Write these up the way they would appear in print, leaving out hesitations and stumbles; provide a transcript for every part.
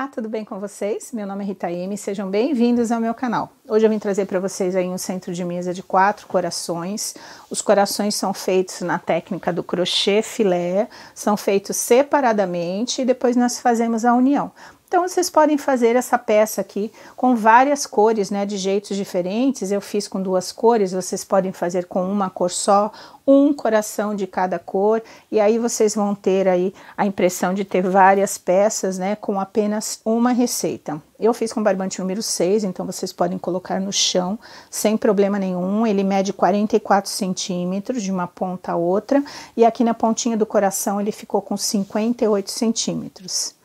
Olá, tudo bem com vocês? Meu nome é Rita M, sejam bem-vindos ao meu canal. Hoje eu vim trazer para vocês aí um centro de mesa de 4 corações. Os corações são feitos na técnica do crochê filé, são feitos separadamente e depois nós fazemos a união. Então vocês podem fazer essa peça aqui com várias cores, né, de jeitos diferentes. Eu fiz com 2 cores, vocês podem fazer com uma cor só, um coração de cada cor, e aí vocês vão ter aí a impressão de ter várias peças, né, com apenas uma receita. Eu fiz com barbante número 6, então vocês podem colocar no chão sem problema nenhum. Ele mede 44 centímetros de uma ponta a outra, e aqui na pontinha do coração ele ficou com 58 centímetros.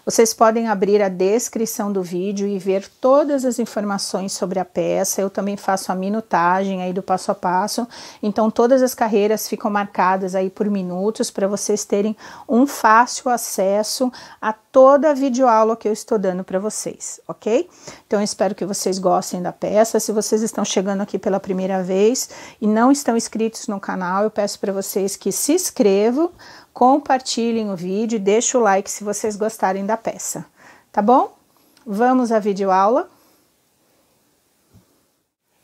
Vocês podem abrir a descrição do vídeo e ver todas as informações sobre a peça. Eu também faço a minutagem aí do passo a passo, então todas as carreiras ficam marcadas aí por minutos para vocês terem um fácil acesso a toda a videoaula que eu estou dando para vocês, ok? Então eu espero que vocês gostem da peça. Se vocês estão chegando aqui pela primeira vez e não estão inscritos no canal, eu peço para vocês que se inscrevam, compartilhem o vídeo e deixem o like se vocês gostarem da peça, tá bom? Vamos à videoaula?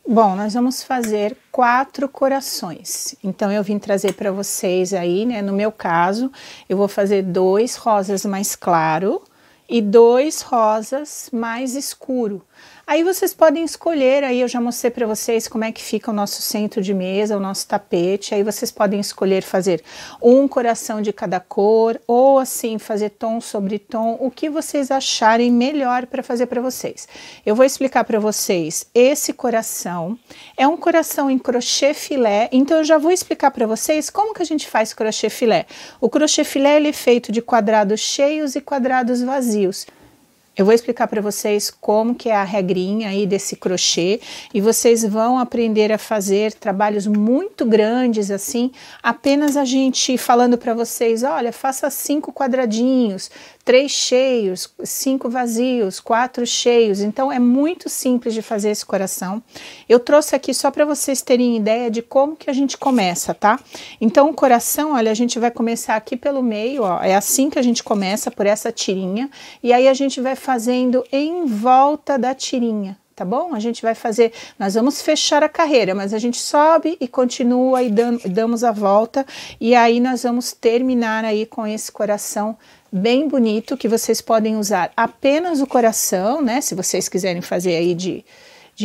Bom, nós vamos fazer 4 corações, então eu vim trazer para vocês aí, né, no meu caso, eu vou fazer 2 rosas mais claro e 2 rosas mais escuro. Aí vocês podem escolher, aí eu já mostrei para vocês como é que fica o nosso centro de mesa, o nosso tapete. Aí vocês podem escolher fazer um coração de cada cor, ou assim, fazer tom sobre tom, o que vocês acharem melhor para fazer para vocês. Eu vou explicar para vocês, esse coração é um coração em crochê filé, então eu já vou explicar para vocês como que a gente faz crochê filé. O crochê filé ele é feito de quadrados cheios e quadrados vazios. Eu vou explicar para vocês como que é a regrinha aí desse crochê e vocês vão aprender a fazer trabalhos muito grandes assim, apenas a gente falando para vocês, olha, faça 5 quadradinhos, 3 cheios, 5 vazios, 4 cheios. Então é muito simples de fazer esse coração. Eu trouxe aqui só para vocês terem ideia de como que a gente começa, tá? Então o coração, olha, a gente vai começar aqui pelo meio, ó, é assim que a gente começa, por essa tirinha, e aí a gente vai fazendo em volta da tirinha, tá bom? A gente vai fazer, nós vamos fechar a carreira, mas a gente sobe e continua e damos a volta, e aí nós vamos terminar aí com esse coração bem bonito, que vocês podem usar apenas o coração, né? Se vocês quiserem fazer aí de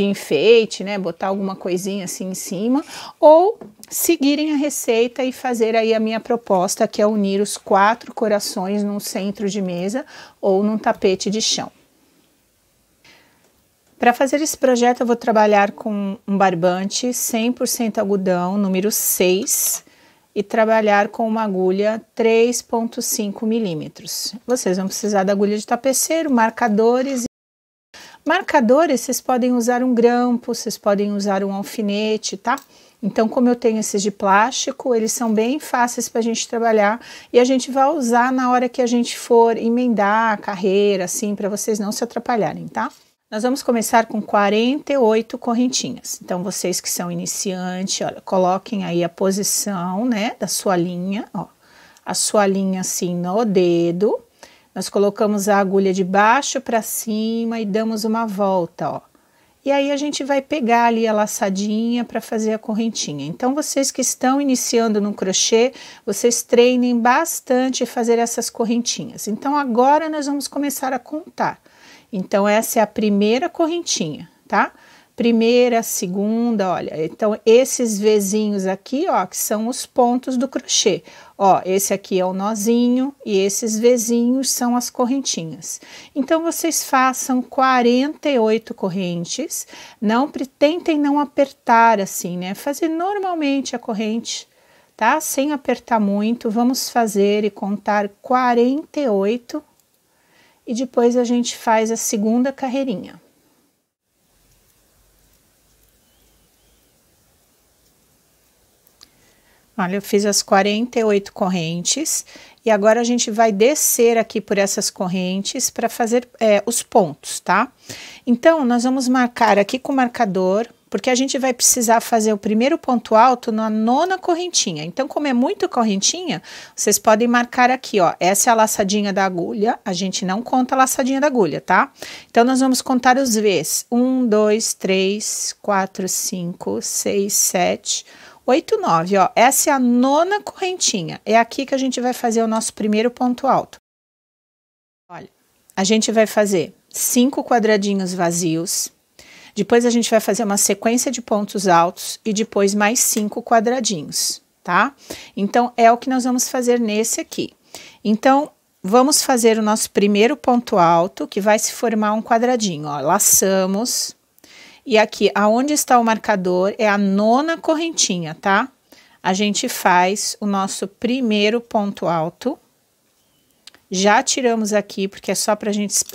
enfeite, né? Botar alguma coisinha assim em cima, ou seguirem a receita e fazer aí a minha proposta, que é unir os 4 corações num centro de mesa ou num tapete de chão. Para fazer esse projeto eu vou trabalhar com um barbante 100% algodão, número 6, e trabalhar com uma agulha 3,5 milímetros. Vocês vão precisar da agulha de tapeceiro, marcadores. Marcadores, vocês podem usar um grampo, vocês podem usar um alfinete, tá? Então, como eu tenho esses de plástico, eles são bem fáceis para a gente trabalhar e a gente vai usar na hora que a gente for emendar a carreira, assim, para vocês não se atrapalharem, tá? Nós vamos começar com 48 correntinhas. Então, vocês que são iniciantes, olha, coloquem aí a posição, né, da sua linha, ó, a sua linha assim no dedo. Nós colocamos a agulha de baixo para cima e damos uma volta, ó. E aí a gente vai pegar ali a laçadinha para fazer a correntinha. Então, vocês que estão iniciando no crochê, vocês treinem bastante fazer essas correntinhas. Então, agora nós vamos começar a contar. Então, essa é a primeira correntinha, tá? Primeira, segunda, olha, então esses Vzinhos aqui, ó, que são os pontos do crochê. Ó, esse aqui é o nozinho e esses Vzinhos são as correntinhas. Então, vocês façam 48 correntes, tentem não apertar assim, né? Fazer normalmente a corrente, tá? Sem apertar muito, vamos fazer e contar 48 e depois a gente faz a segunda carreirinha. Olha, eu fiz as 48 correntes e agora a gente vai descer aqui por essas correntes para fazer os pontos, tá? Então, nós vamos marcar aqui com o marcador Porque a gente vai precisar fazer o primeiro ponto alto na 9ª correntinha. Então, como é muito correntinha, vocês podem marcar aqui, ó. Essa é a laçadinha da agulha, a gente não conta a laçadinha da agulha, tá? Então, nós vamos contar os V's. 1, 2, 3, 4, 5, 6, 7, 8, 9, ó. Essa é a 9ª correntinha. É aqui que a gente vai fazer o nosso primeiro ponto alto. Olha, a gente vai fazer 5 quadradinhos vazios, depois a gente vai fazer uma sequência de pontos altos e depois mais 5 quadradinhos, tá? Então, é o que nós vamos fazer nesse aqui. Então, vamos fazer o nosso primeiro ponto alto, que vai se formar um quadradinho, ó. Laçamos, e aqui, aonde está o marcador, é a 9ª correntinha, tá? A gente faz o nosso primeiro ponto alto. Já tiramos aqui, porque é só pra gente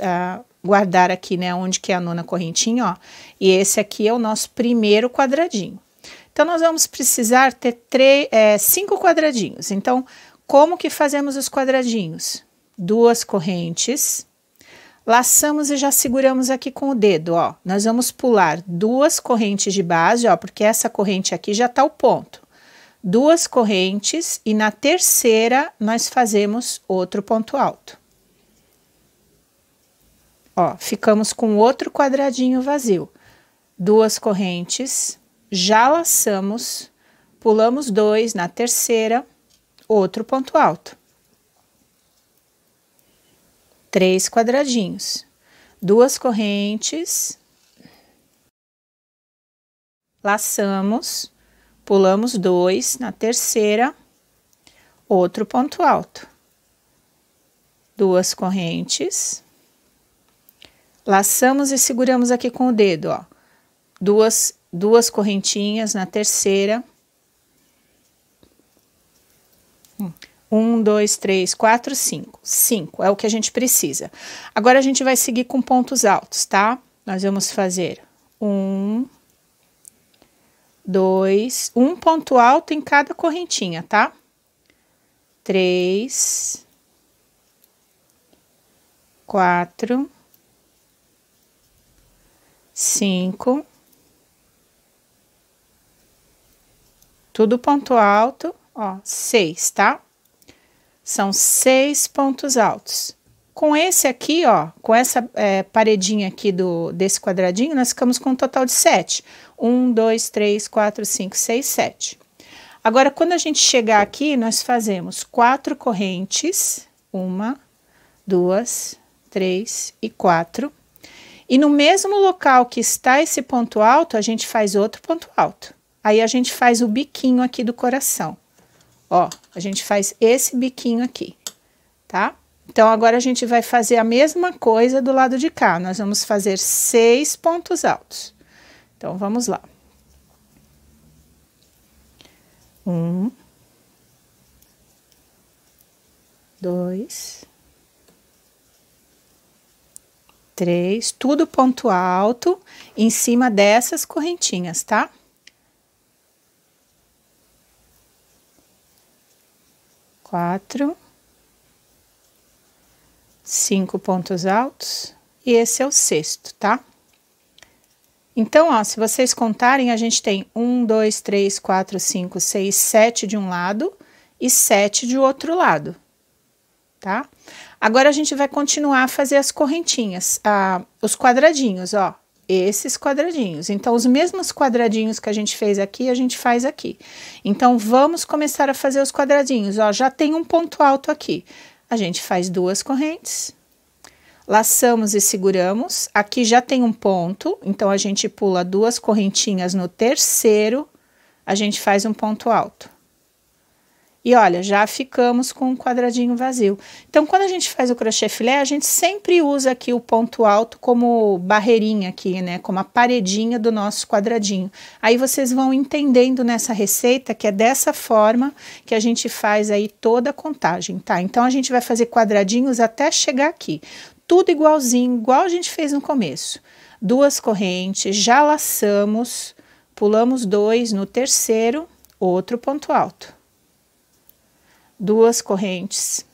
guardar aqui, né, onde que é a 9ª correntinha, ó. E esse aqui é o nosso primeiro quadradinho. Então, nós vamos precisar ter 5 quadradinhos. Então, como que fazemos os quadradinhos? 2 correntes, laçamos e já seguramos aqui com o dedo, ó. Nós vamos pular 2 correntes de base, ó, porque essa corrente aqui já tá o ponto. 2 correntes e na terceira nós fazemos outro ponto alto. Ó, ficamos com outro quadradinho vazio. 2 correntes, já laçamos, pulamos 2 na terceira, outro ponto alto. 3 quadradinhos, 2 correntes, laçamos, pulamos 2 na terceira, outro ponto alto. 2 correntes, laçamos e seguramos aqui com o dedo, ó. Duas correntinhas na terceira. 1, 2, 3, 4, 5. 5 é o que a gente precisa. Agora, a gente vai seguir com pontos altos, tá? Nós vamos fazer 1, 2, um ponto alto em cada correntinha, tá? 3, 4, 5, tudo ponto alto, ó, 6, tá? São 6 pontos altos. Com esse aqui, ó, com essa paredinha aqui desse quadradinho, nós ficamos com um total de 7. 1, 2, 3, 4, 5, 6, 7. Agora, quando a gente chegar aqui, nós fazemos 4 correntes, 1, 2, 3 e 4. E no mesmo local que está esse ponto alto, a gente faz outro ponto alto. Aí, a gente faz o biquinho aqui do coração. Ó, a gente faz esse biquinho aqui, tá? Então, agora a gente vai fazer a mesma coisa do lado de cá. Nós vamos fazer 6 pontos altos. Então, vamos lá. 1, 2, 3, tudo ponto alto em cima dessas correntinhas, tá? 4, 5 pontos altos e esse é o 6º, tá? Então, ó, se vocês contarem, a gente tem 1, 2, 3, 4, 5, 6, 7 de um lado e 7 de outro lado, tá? Agora, a gente vai continuar a fazer as correntinhas, os quadradinhos, ó, esses quadradinhos. Então, os mesmos quadradinhos que a gente fez aqui, a gente faz aqui. Então, vamos começar a fazer os quadradinhos, ó, já tem um ponto alto aqui. A gente faz 2 correntes, laçamos e seguramos, aqui já tem um ponto, então a gente pula 2 correntinhas no terceiro, a gente faz um ponto alto. E olha, já ficamos com um quadradinho vazio. Então, quando a gente faz o crochê filé, a gente sempre usa aqui o ponto alto como barreirinha aqui, né? Como a paredinha do nosso quadradinho. Aí, vocês vão entendendo nessa receita que é dessa forma que a gente faz aí toda a contagem, tá? Então, a gente vai fazer quadradinhos até chegar aqui. Tudo igualzinho, igual a gente fez no começo. 2 correntes, já laçamos, pulamos 2 no terceiro, outro ponto alto. 2 correntes,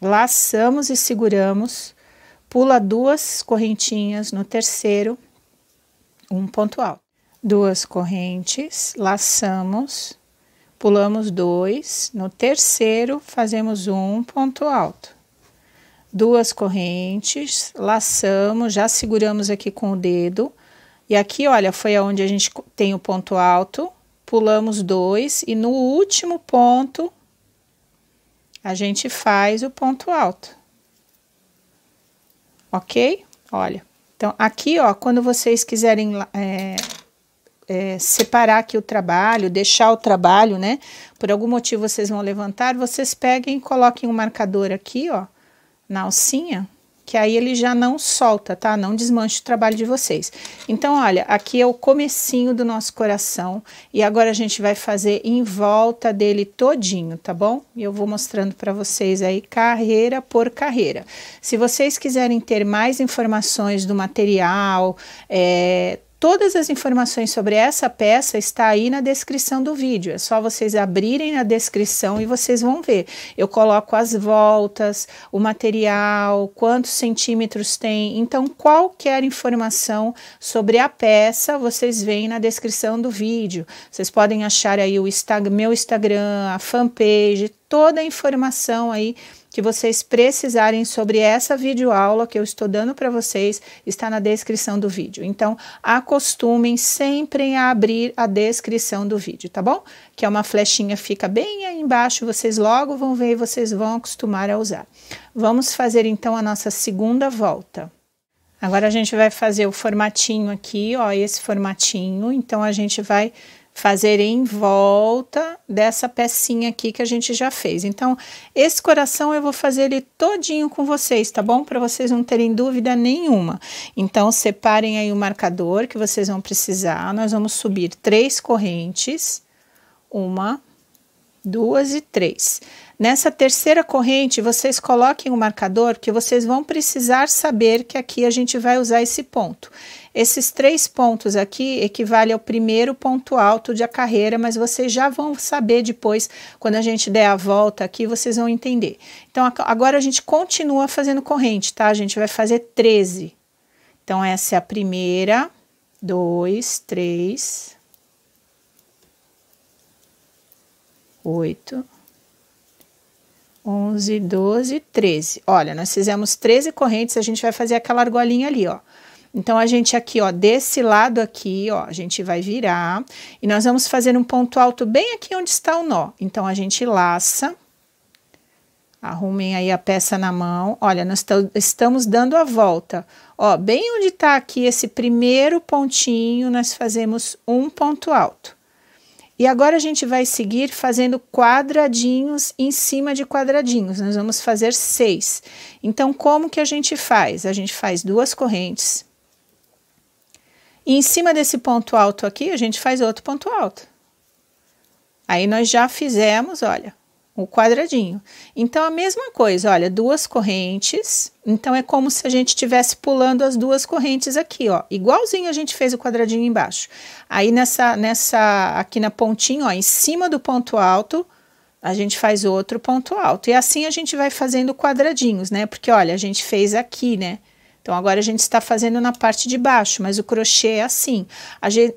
laçamos e seguramos, pula 2 correntinhas no terceiro, um ponto alto. 2 correntes, laçamos, pulamos 2, no terceiro fazemos um ponto alto. 2 correntes, laçamos, já seguramos aqui com o dedo, e aqui, olha, foi aonde a gente tem o ponto alto, pulamos 2, e no último ponto, a gente faz o ponto alto. Ok? Olha, então aqui, ó, quando vocês quiserem separar aqui o trabalho, deixar o trabalho, né? Por algum motivo vocês vão levantar, vocês peguem e coloquem um marcador aqui, ó, na alcinha, que aí ele já não solta, tá? Não desmanche o trabalho de vocês. Então, olha, aqui é o comecinho do nosso coração e agora a gente vai fazer em volta dele todinho, tá bom? E eu vou mostrando para vocês aí carreira por carreira. Se vocês quiserem ter mais informações do material, todas as informações sobre essa peça está aí na descrição do vídeo, é só vocês abrirem na descrição e vocês vão ver. Eu coloco as voltas, o material, quantos centímetros tem, então qualquer informação sobre a peça vocês veem na descrição do vídeo. Vocês podem achar aí o meu Instagram, a fanpage, toda a informação aí que vocês precisarem sobre essa videoaula que eu estou dando para vocês, está na descrição do vídeo. Então, acostumem sempre a abrir a descrição do vídeo, tá bom? Que é uma flechinha, fica bem aí embaixo, vocês logo vão ver e vocês vão acostumar a usar. Vamos fazer então a nossa segunda volta. Agora a gente vai fazer o formatinho aqui, ó, esse formatinho, então a gente vai fazer em volta dessa pecinha aqui que a gente já fez. Então, esse coração eu vou fazer ele todinho com vocês, tá bom? Para vocês não terem dúvida nenhuma. Então, separem aí o marcador que vocês vão precisar. Nós vamos subir 3 correntes, 1, 2 e 3. Nessa terceira corrente, vocês coloquem o marcador, porque vocês vão precisar saber que aqui a gente vai usar esse ponto. Esses 3 pontos aqui equivalem ao primeiro ponto alto da carreira, mas vocês já vão saber depois, quando a gente der a volta aqui, vocês vão entender. Então, agora a gente continua fazendo corrente, tá? A gente vai fazer 13. Então, essa é a primeira, 2, 3, 8, 11, 12, 13. Olha, nós fizemos 13 correntes, a gente vai fazer aquela argolinha ali, ó. Então, a gente aqui, ó, desse lado aqui, ó, a gente vai virar e nós vamos fazer um ponto alto bem aqui onde está o nó. Então, a gente laça, arrumem aí a peça na mão. Olha, nós estamos dando a volta. Ó, bem onde está aqui esse primeiro pontinho, nós fazemos um ponto alto. E agora a gente vai seguir fazendo quadradinhos em cima de quadradinhos. Nós vamos fazer 6. Então, como que a gente faz? A gente faz 2 correntes. E em cima desse ponto alto aqui, a gente faz outro ponto alto. Aí, nós já fizemos, olha, o quadradinho. Então, a mesma coisa, olha, 2 correntes. Então, é como se a gente estivesse pulando as 2 correntes aqui, ó. Igualzinho a gente fez o quadradinho embaixo. Aí, aqui na pontinha, ó, em cima do ponto alto, a gente faz outro ponto alto. E assim a gente vai fazendo quadradinhos, né? Porque, olha, a gente fez aqui, né? Então, agora a gente está fazendo na parte de baixo, mas o crochê é assim.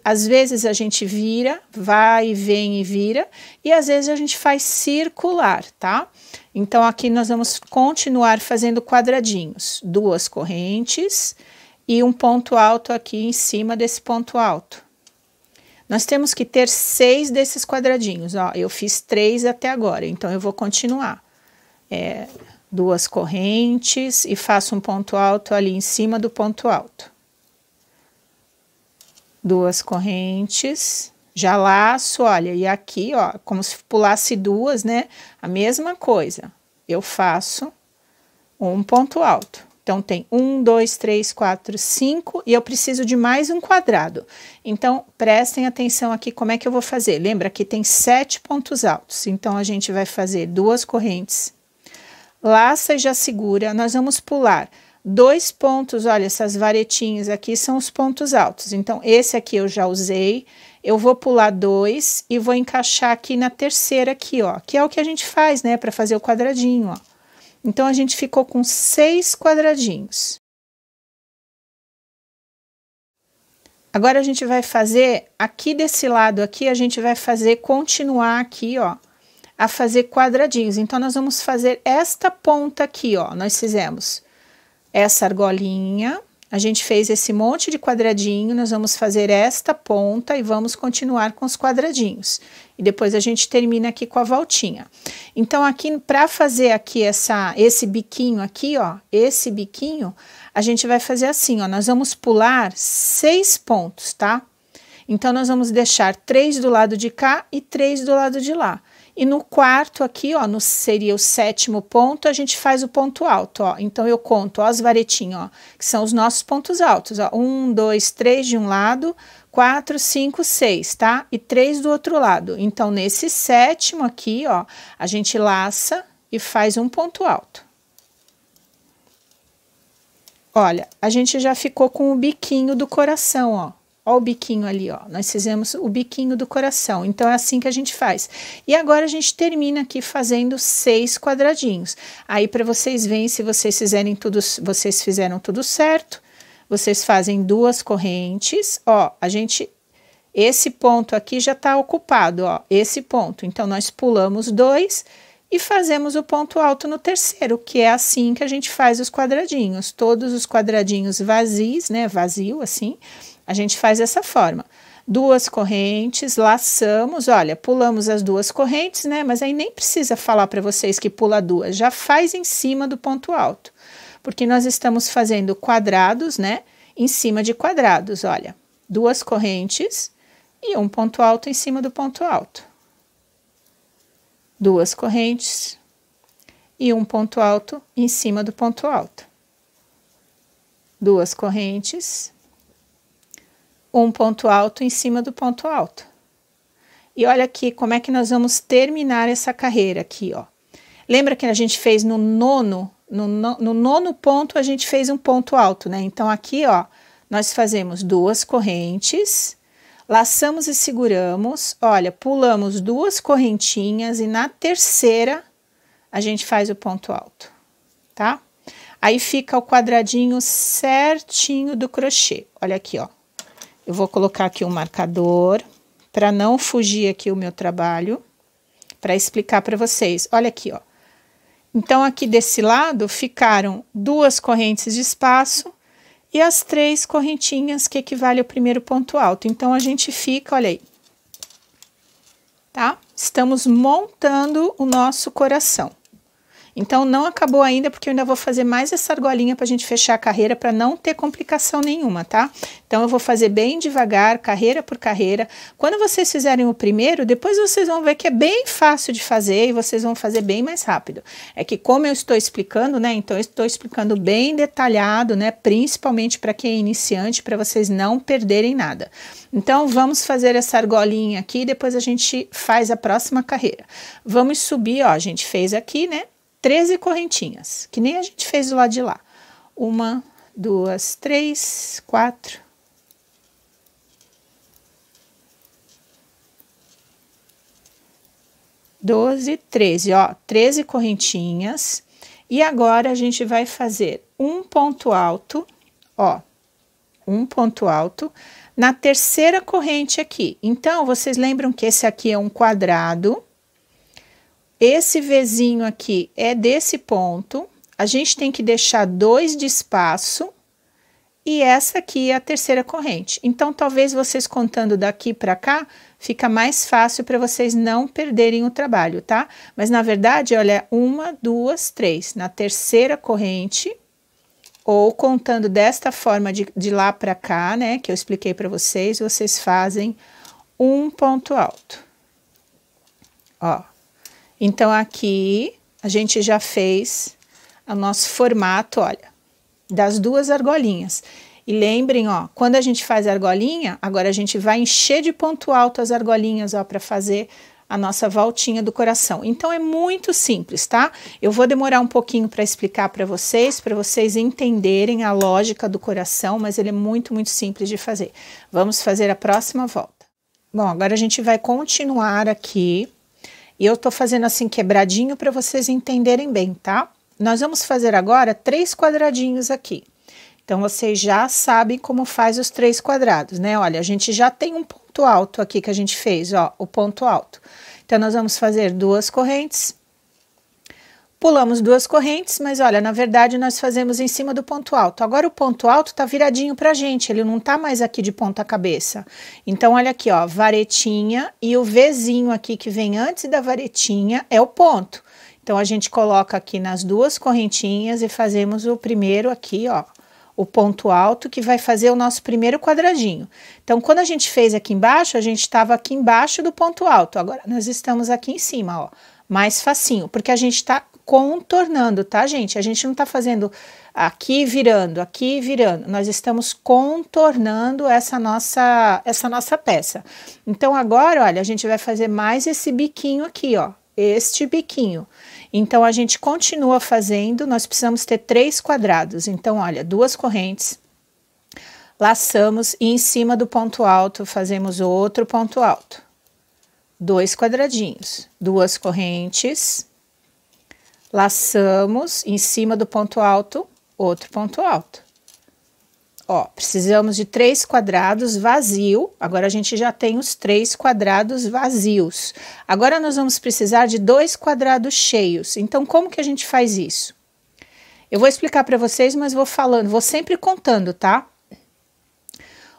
Às vezes a gente vira, vai e vem e vira, e às vezes a gente faz circular, tá? Então, aqui nós vamos continuar fazendo quadradinhos. 2 correntes e um ponto alto aqui em cima desse ponto alto. Nós temos que ter 6 desses quadradinhos, ó. Eu fiz 3 até agora, então eu vou continuar. 2 correntes e faço um ponto alto ali em cima do ponto alto. 2 correntes, já laço, olha, e aqui, ó, como se pulasse 2, né? A mesma coisa. Eu faço um ponto alto. Então, tem 1, 2, 3, 4, 5 e eu preciso de mais um quadrado. Então, prestem atenção aqui como é que eu vou fazer. Lembra que tem 7 pontos altos. Então, a gente vai fazer 2 correntes. Laça e já segura, nós vamos pular 2 pontos, olha, essas varetinhas aqui são os pontos altos, então esse aqui eu já usei, eu vou pular 2 e vou encaixar aqui na terceira aqui, ó, que é o que a gente faz, né, para fazer o quadradinho, ó. Então, a gente ficou com 6 quadradinhos. Agora a gente vai fazer, aqui desse lado aqui, a gente vai continuar aqui, ó, a fazer quadradinhos. Então, nós vamos fazer esta ponta aqui, ó, nós fizemos essa argolinha, a gente fez esse monte de quadradinho, nós vamos fazer esta ponta e vamos continuar com os quadradinhos. E depois a gente termina aqui com a voltinha. Então, aqui, para fazer aqui esse biquinho aqui, ó, esse biquinho, a gente vai fazer assim, ó, nós vamos pular 6 pontos, tá? Então, nós vamos deixar 3 do lado de cá e 3 do lado de lá. E no quarto aqui, ó, seria o 7º ponto, a gente faz o ponto alto, ó. Então, eu conto, ó, as varetinhas, ó, que são os nossos pontos altos, ó. 1, 2, 3 de um lado, 4, 5, 6, tá? E 3 do outro lado. Então, nesse 7º aqui, ó, a gente laça e faz um ponto alto. Olha, a gente já ficou com o biquinho do coração, ó. Ó o biquinho ali, ó. Nós fizemos o biquinho do coração. Então, é assim que a gente faz. E agora, a gente termina aqui fazendo 6 quadradinhos. Aí, para vocês verem se vocês fizeram tudo certo, vocês fazem 2 correntes. Ó, esse ponto aqui já tá ocupado, ó. Esse ponto. Então, nós pulamos 2 e fazemos o ponto alto no terceiro, que é assim que a gente faz os quadradinhos. Todos os quadradinhos vazios, né? Vazio, assim. A gente faz dessa forma, 2 correntes, laçamos, olha, pulamos as 2 correntes, né? Mas aí nem precisa falar para vocês que pula 2, já faz em cima do ponto alto, porque nós estamos fazendo quadrados, né? Em cima de quadrados, olha, 2 correntes e um ponto alto em cima do ponto alto. 2 correntes e um ponto alto em cima do ponto alto. 2 correntes, um ponto alto em cima do ponto alto. E olha aqui como é que nós vamos terminar essa carreira aqui, ó. Lembra que a gente fez no nono ponto, a gente fez um ponto alto, né? Então, aqui, ó, nós fazemos 2 correntes, laçamos e seguramos, olha, pulamos 2 correntinhas e na terceira a gente faz o ponto alto, tá? Aí fica o quadradinho certinho do crochê. Olha aqui, ó. Eu vou colocar aqui um marcador para não fugir aqui o meu trabalho, para explicar para vocês. Olha aqui, ó. Então, aqui desse lado ficaram 2 correntes de espaço e as 3 correntinhas que equivale ao primeiro ponto alto. Então, a gente fica, olha aí, tá? Estamos montando o nosso coração. Então, não acabou ainda, porque eu ainda vou fazer mais essa argolinha pra gente fechar a carreira, para não ter complicação nenhuma, tá? Então, eu vou fazer bem devagar, carreira por carreira. Quando vocês fizerem o primeiro, depois vocês vão ver que é bem fácil de fazer e vocês vão fazer bem mais rápido. É que como eu estou explicando, né? Então, eu estou explicando bem detalhado, né? Principalmente para quem é iniciante, para vocês não perderem nada. Então, vamos fazer essa argolinha aqui, depois a gente faz a próxima carreira. Vamos subir, ó, a gente fez aqui, né? 13 correntinhas, que nem a gente fez do lado de lá. 1, 2, 3, 4. 12, 13, ó, 13 correntinhas. E agora a gente vai fazer um ponto alto, ó, um ponto alto na terceira corrente aqui. Então, vocês lembram que esse aqui é um quadrado. Esse Vzinho aqui é desse ponto, a gente tem que deixar 2 de espaço e essa aqui é a terceira corrente. Então, talvez vocês contando daqui para cá, fica mais fácil para vocês não perderem o trabalho, tá? Mas, na verdade, olha, 1, 2, 3, na terceira corrente, ou contando desta forma de lá para cá, né, que eu expliquei para vocês, vocês fazem um ponto alto, ó. Então, aqui, a gente já fez o nosso formato, olha, das 2 argolinhas. E lembrem, ó, quando a gente faz a argolinha, agora a gente vai encher de ponto alto as argolinhas, ó, para fazer a nossa voltinha do coração. Então, é muito simples, tá? Eu vou demorar um pouquinho para explicar para vocês entenderem a lógica do coração, mas ele é muito, muito simples de fazer. Vamos fazer a próxima volta. Bom, agora a gente vai continuar aqui. E eu tô fazendo assim quebradinho para vocês entenderem bem, tá? Nós vamos fazer agora 3 quadradinhos aqui. Então, vocês já sabem como faz os 3 quadrados, né? Olha, a gente já tem um ponto alto aqui que a gente fez, ó, o ponto alto. Então, nós vamos fazer 2 correntes. Pulamos 2 correntes, mas olha, na verdade, nós fazemos em cima do ponto alto. Agora, o ponto alto tá viradinho pra gente, ele não tá mais aqui de ponta cabeça. Então, olha aqui, ó, varetinha e o Vzinho aqui que vem antes da varetinha é o ponto. Então, a gente coloca aqui nas 2 correntinhas e fazemos o primeiro aqui, ó, o ponto alto que vai fazer o nosso primeiro quadradinho. Então, quando a gente fez aqui embaixo, a gente estava aqui embaixo do ponto alto. Agora, nós estamos aqui em cima, ó, mais facinho, porque a gente tá contornando, tá, gente? A gente não tá fazendo aqui virando, nós estamos contornando essa nossa peça. Então, agora, olha, a gente vai fazer mais esse biquinho aqui, ó, este biquinho. Então, a gente continua fazendo, nós precisamos ter 3 quadrados. Então, olha, 2 correntes, laçamos e em cima do ponto alto fazemos outro ponto alto. 2 quadradinhos, 2 correntes, laçamos em cima do ponto alto, outro ponto alto. Ó, precisamos de 3 quadrados vazio, agora a gente já tem os 3 quadrados vazios. Agora nós vamos precisar de 2 quadrados cheios. Então, como que a gente faz isso? Eu vou explicar para vocês, mas vou falando, vou sempre contando, tá?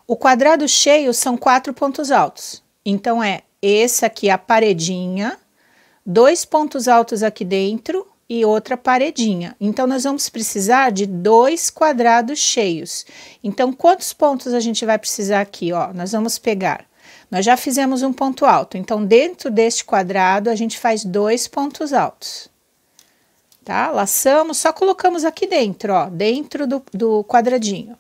O quadrado cheio são 4 pontos altos. Então, é esse aqui a paredinha, 2 pontos altos aqui dentro e outra paredinha. Então, nós vamos precisar de 2 quadrados cheios. Então, quantos pontos a gente vai precisar aqui, ó? Nós vamos pegar, nós já fizemos um ponto alto, então, dentro deste quadrado, a gente faz 2 pontos altos. Tá? Laçamos, só colocamos aqui dentro, ó, dentro do quadradinho.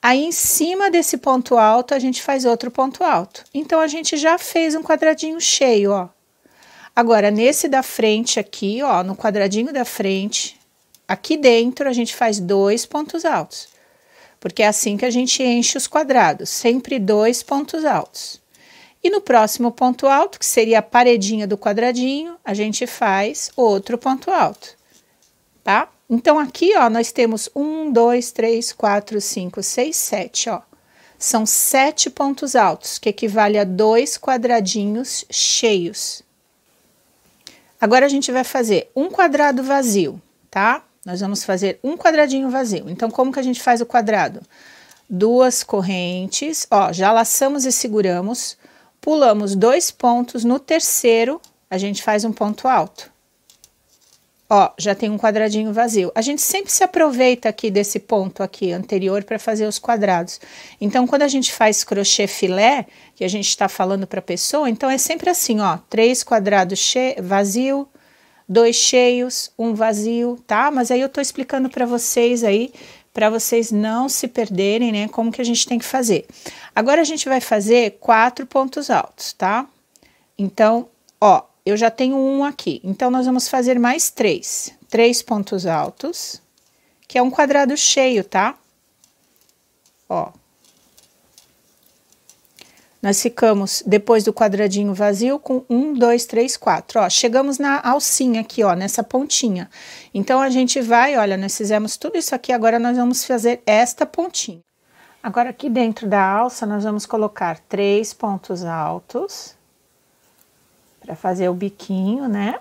Aí, em cima desse ponto alto, a gente faz outro ponto alto. Então, a gente já fez um quadradinho cheio, ó. Agora, nesse da frente aqui, ó, no quadradinho da frente, aqui dentro a gente faz 2 pontos altos. Porque é assim que a gente enche os quadrados, sempre 2 pontos altos. E no próximo ponto alto, que seria a paredinha do quadradinho, a gente faz outro ponto alto, tá? Então, aqui, ó, nós temos 1, 2, 3, 4, 5, 6, 7, ó. São 7 pontos altos, que equivale a 2 quadradinhos cheios. Agora, a gente vai fazer um quadrado vazio, tá? Nós vamos fazer um quadradinho vazio. Então, como que a gente faz o quadrado? 2 correntes, ó, já laçamos e seguramos, pulamos 2 pontos, no terceiro, a gente faz um ponto alto. Ó, já tem um quadradinho vazio. A gente sempre se aproveita aqui desse ponto aqui anterior para fazer os quadrados. Então, quando a gente faz crochê filé, que a gente está falando para a pessoa, então é sempre assim, ó, 3 quadrados vazio, 2 cheios, 1 vazio, tá? Mas aí eu tô explicando para vocês aí, para vocês não se perderem, né, como que a gente tem que fazer. Agora, a gente vai fazer 4 pontos altos, tá? Então, ó, eu já tenho 1 aqui, então nós vamos fazer mais 3 pontos altos, que é um quadrado cheio, tá? Ó. Nós ficamos, depois do quadradinho vazio, com 1, 2, 3, 4, ó. Chegamos na alcinha aqui, ó, nessa pontinha. Então, a gente vai, olha, nós fizemos tudo isso aqui, agora nós vamos fazer esta pontinha. Agora, aqui dentro da alça, nós vamos colocar 3 pontos altos, para fazer o biquinho, né?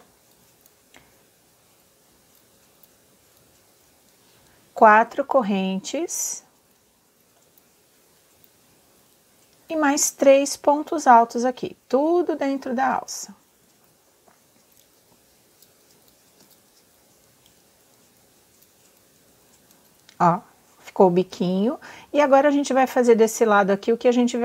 4 correntes. E mais 3 pontos altos aqui, tudo dentro da alça. Ó, ficou o biquinho. E agora a gente vai fazer desse lado aqui o que a gente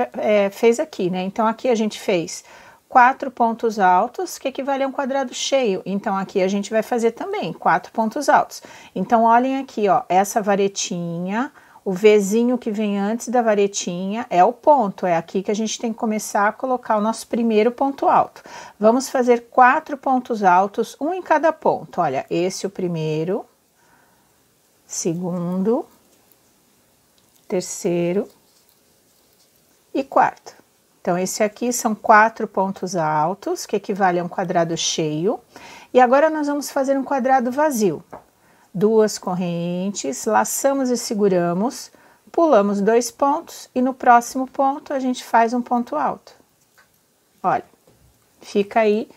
fez aqui, né? Então, aqui a gente fez 4 pontos altos, que equivale a um quadrado cheio. Então, aqui a gente vai fazer também 4 pontos altos. Então, olhem aqui, ó, essa varetinha, o Vzinho que vem antes da varetinha é o ponto, é aqui que a gente tem que começar a colocar o nosso primeiro ponto alto. Vamos fazer 4 pontos altos, um em cada ponto. Olha, esse é o primeiro, segundo, terceiro e quarto. Então, esse aqui são 4 pontos altos, que equivale a um quadrado cheio. E agora, nós vamos fazer um quadrado vazio. 2 correntes, laçamos e seguramos, pulamos 2 pontos e no próximo ponto a gente faz um ponto alto. Olha, fica aí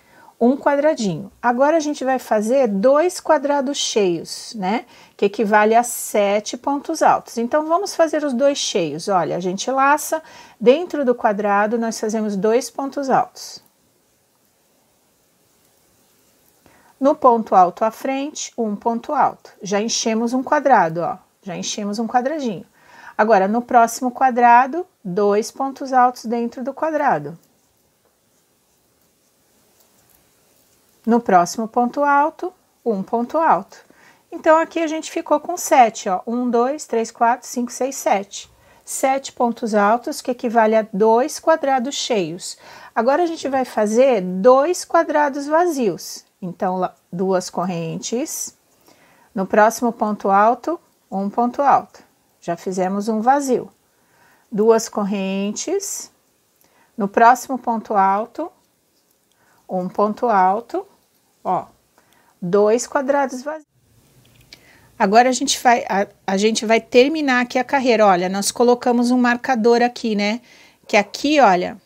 um quadradinho. Agora a gente vai fazer 2 quadrados cheios, né? Que equivale a 7 pontos altos. Então, vamos fazer os 2 cheios. Olha, a gente laça, dentro do quadrado nós fazemos 2 pontos altos. No ponto alto à frente, um ponto alto. Já enchemos um quadrado, ó. Já enchemos um quadradinho. Agora, no próximo quadrado, 2 pontos altos dentro do quadrado. No próximo ponto alto, um ponto alto. Então, aqui a gente ficou com 7, ó. 1, 2, 3, 4, 5, 6, 7. 7 pontos altos, que equivale a 2 quadrados cheios. Agora, a gente vai fazer 2 quadrados vazios. Então, 2 correntes. No próximo ponto alto, um ponto alto. Já fizemos um vazio. 2 correntes. No próximo ponto alto, um ponto alto. Ó, 2 quadrados vazios. Agora a gente vai terminar aqui a carreira. Olha, nós colocamos um marcador aqui, né? Que aqui, olha,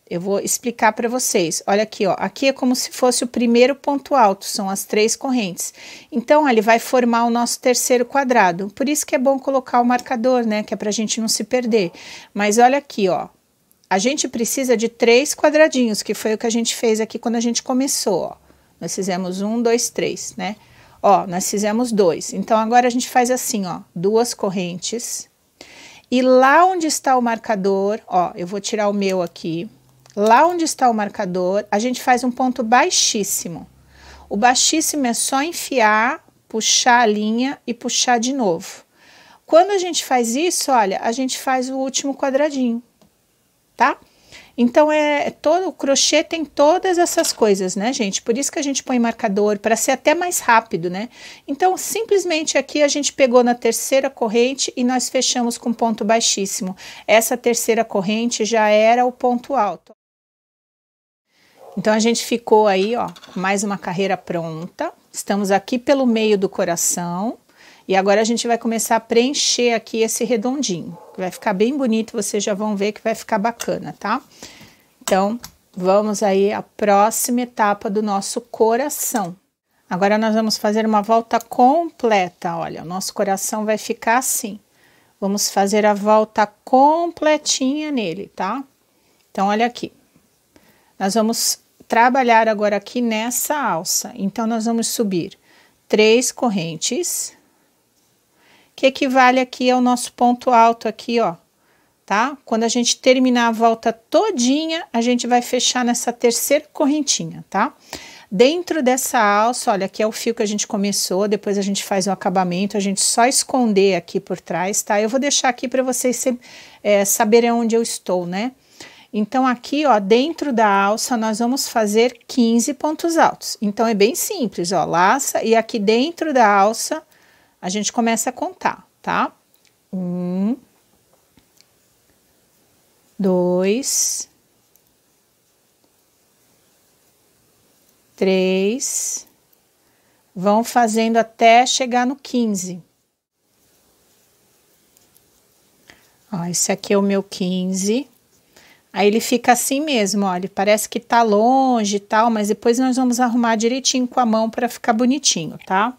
eu vou explicar para vocês. Olha aqui, ó. Aqui é como se fosse o primeiro ponto alto, são as 3 correntes. Então, ele vai formar o nosso terceiro quadrado. Por isso que é bom colocar o marcador, né? Que é pra gente não se perder. Mas olha aqui, ó. A gente precisa de 3 quadradinhos, que foi o que a gente fez aqui quando a gente começou, ó. Nós fizemos 1, 2, 3, né? Ó, nós fizemos 2. Então, agora a gente faz assim, ó. 2 correntes. E lá onde está o marcador, ó, eu vou tirar o meu aqui. Lá onde está o marcador, a gente faz um ponto baixíssimo. O baixíssimo é só enfiar, puxar a linha e puxar de novo. Quando a gente faz isso, olha, a gente faz o último quadradinho, tá? Então, todo o crochê tem todas essas coisas, né, gente? Por isso que a gente põe marcador, para ser até mais rápido, né? Então, simplesmente aqui a gente pegou na terceira corrente e nós fechamos com ponto baixíssimo. Essa terceira corrente já era o ponto alto. Então, a gente ficou aí, ó, com mais uma carreira pronta. Estamos aqui pelo meio do coração. E agora a gente vai começar a preencher aqui esse redondinho. Vai ficar bem bonito, vocês já vão ver que vai ficar bacana, tá? Então, vamos aí à próxima etapa do nosso coração. Agora nós vamos fazer uma volta completa, olha, o nosso coração vai ficar assim. Vamos fazer a volta completinha nele, tá? Então, olha aqui. Nós vamos trabalhar agora aqui nessa alça. Então, nós vamos subir 3 correntes, que equivale aqui ao nosso ponto alto aqui, ó, tá? Quando a gente terminar a volta todinha, a gente vai fechar nessa terceira correntinha, tá? Dentro dessa alça, olha, aqui é o fio que a gente começou, depois a gente faz o acabamento, a gente só esconder aqui por trás, tá? Eu vou deixar aqui para vocês saberem onde eu estou, né? Então, aqui, ó, dentro da alça, nós vamos fazer 15 pontos altos. Então, é bem simples, ó, laça e aqui dentro da alça, a gente começa a contar, tá? 1, 2, 3, vão fazendo até chegar no 15. Ó, esse aqui é o meu 15. Aí ele fica assim mesmo, olha, parece que tá longe e tal, mas depois nós vamos arrumar direitinho com a mão para ficar bonitinho, tá?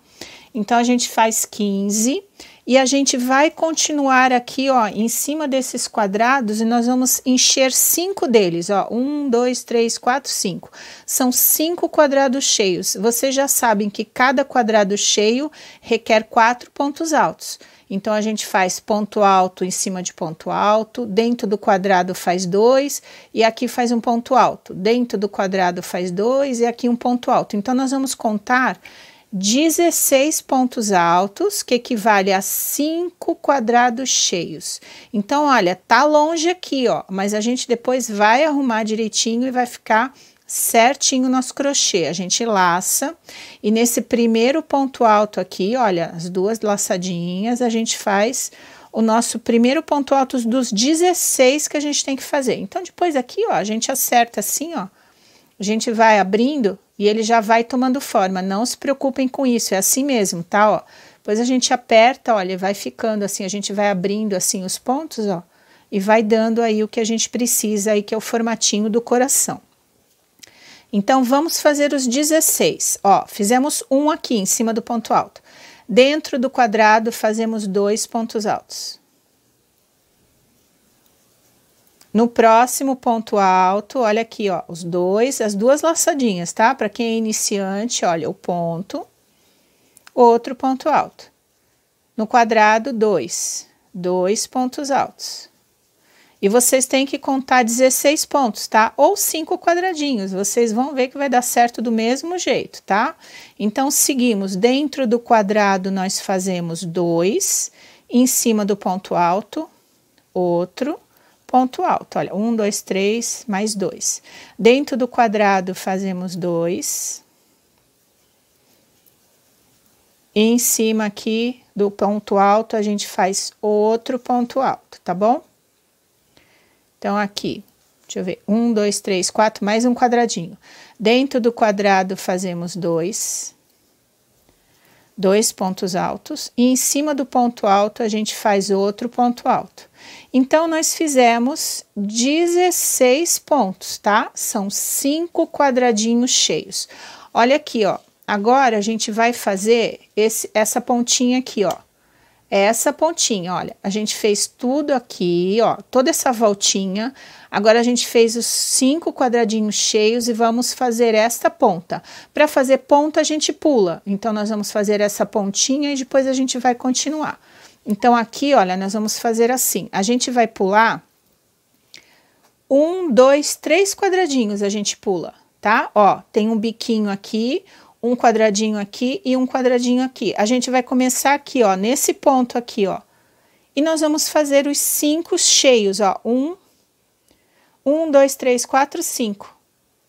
Então, a gente faz 15 e a gente vai continuar aqui, ó, em cima desses quadrados e nós vamos encher 5 deles, ó, 1, 2, 3, 4, 5. São 5 quadrados cheios. Vocês já sabem que cada quadrado cheio requer 4 pontos altos. Então, a gente faz ponto alto em cima de ponto alto, dentro do quadrado faz 2 e aqui faz um ponto alto. Dentro do quadrado faz 2 e aqui um ponto alto. Então, nós vamos contar 16 pontos altos, que equivale a 5 quadrados cheios. Então, olha, tá longe aqui, ó, mas a gente depois vai arrumar direitinho e vai ficar certinho o nosso crochê. A gente laça e nesse primeiro ponto alto aqui, olha, as 2 laçadinhas, a gente faz o nosso primeiro ponto alto dos 16 que a gente tem que fazer. Então, depois aqui, ó, a gente acerta assim, ó, a gente vai abrindo e ele já vai tomando forma. Não se preocupem com isso, é assim mesmo, tá? Ó, depois a gente aperta, olha, vai ficando assim, a gente vai abrindo assim os pontos, ó, e vai dando aí o que a gente precisa aí, que é o formatinho do coração. Então, vamos fazer os 16. Ó, fizemos um aqui em cima do ponto alto. Dentro do quadrado, fazemos 2 pontos altos. No próximo ponto alto, olha aqui, ó, as duas laçadinhas, tá? Para quem é iniciante, olha, o ponto, outro ponto alto. No quadrado, 2 pontos altos. E vocês têm que contar 16 pontos, tá? Ou 5 quadradinhos, vocês vão ver que vai dar certo do mesmo jeito, tá? Então, seguimos. Dentro do quadrado, nós fazemos 2, em cima do ponto alto, outro ponto alto. Olha, 1, 2, 3, mais 2. Dentro do quadrado, fazemos 2. E em cima aqui do ponto alto, a gente faz outro ponto alto, tá bom? Então, aqui, deixa eu ver, 1, 2, 3, 4, mais um quadradinho. Dentro do quadrado, fazemos 2 pontos altos. E em cima do ponto alto, a gente faz outro ponto alto. Então, nós fizemos 16 pontos, tá? São 5 quadradinhos cheios. Olha aqui, ó. Agora, a gente vai fazer essa pontinha aqui, ó. Essa pontinha, olha, a gente fez tudo aqui, ó, toda essa voltinha. Agora, a gente fez os 5 quadradinhos cheios e vamos fazer esta ponta. Para fazer ponta, a gente pula. Então, nós vamos fazer essa pontinha e depois a gente vai continuar. Então, aqui, olha, nós vamos fazer assim. A gente vai pular 1, 2, 3 quadradinhos, a gente pula, tá? Ó, tem um biquinho aqui, um quadradinho aqui e um quadradinho aqui. A gente vai começar aqui, ó, nesse ponto aqui, ó. E nós vamos fazer os 5 cheios, ó. 1, 2, 3, 4, 5,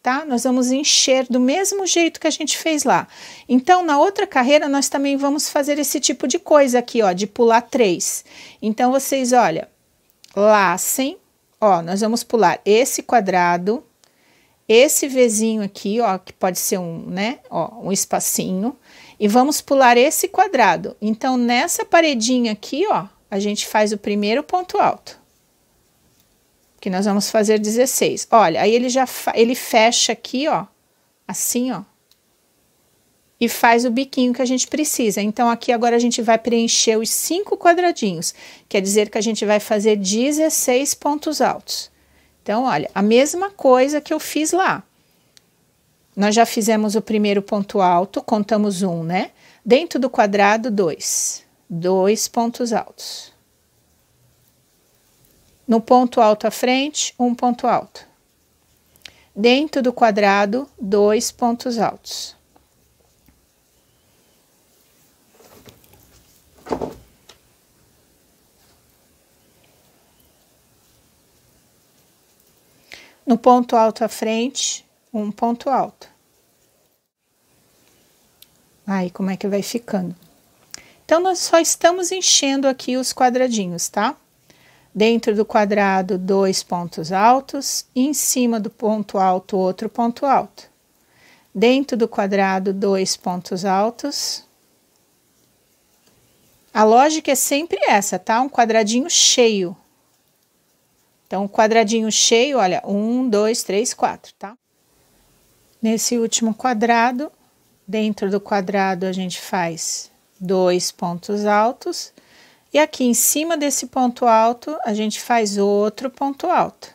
tá? Nós vamos encher do mesmo jeito que a gente fez lá. Então, na outra carreira, nós também vamos fazer esse tipo de coisa aqui, ó, de pular 3. Então, vocês, olha, lacem, ó, nós vamos pular esse quadrado, esse Vzinho aqui, ó, que pode ser um espacinho, e vamos pular esse quadrado. Então, nessa paredinha aqui, ó, a gente faz o primeiro ponto alto, que nós vamos fazer 16. Olha, aí ele fecha aqui, ó, assim, ó, e faz o biquinho que a gente precisa. Então, aqui agora a gente vai preencher os 5 quadradinhos, quer dizer que a gente vai fazer 16 pontos altos. Então, olha, a mesma coisa que eu fiz lá. Nós já fizemos o primeiro ponto alto, contamos 1, né? Dentro do quadrado, 2 pontos altos. No ponto alto à frente, um ponto alto. Dentro do quadrado, 2 pontos altos. No ponto alto à frente, um ponto alto. Aí, como é que vai ficando? Então, nós só estamos enchendo aqui os quadradinhos, tá? Dentro do quadrado, 2 pontos altos. E em cima do ponto alto, outro ponto alto. Dentro do quadrado, 2 pontos altos. A lógica é sempre essa, tá? Um quadradinho cheio. Então, o quadradinho cheio, olha, 1, 2, 3, 4, tá? Nesse último quadrado, dentro do quadrado a gente faz 2 pontos altos. E aqui em cima desse ponto alto, a gente faz outro ponto alto.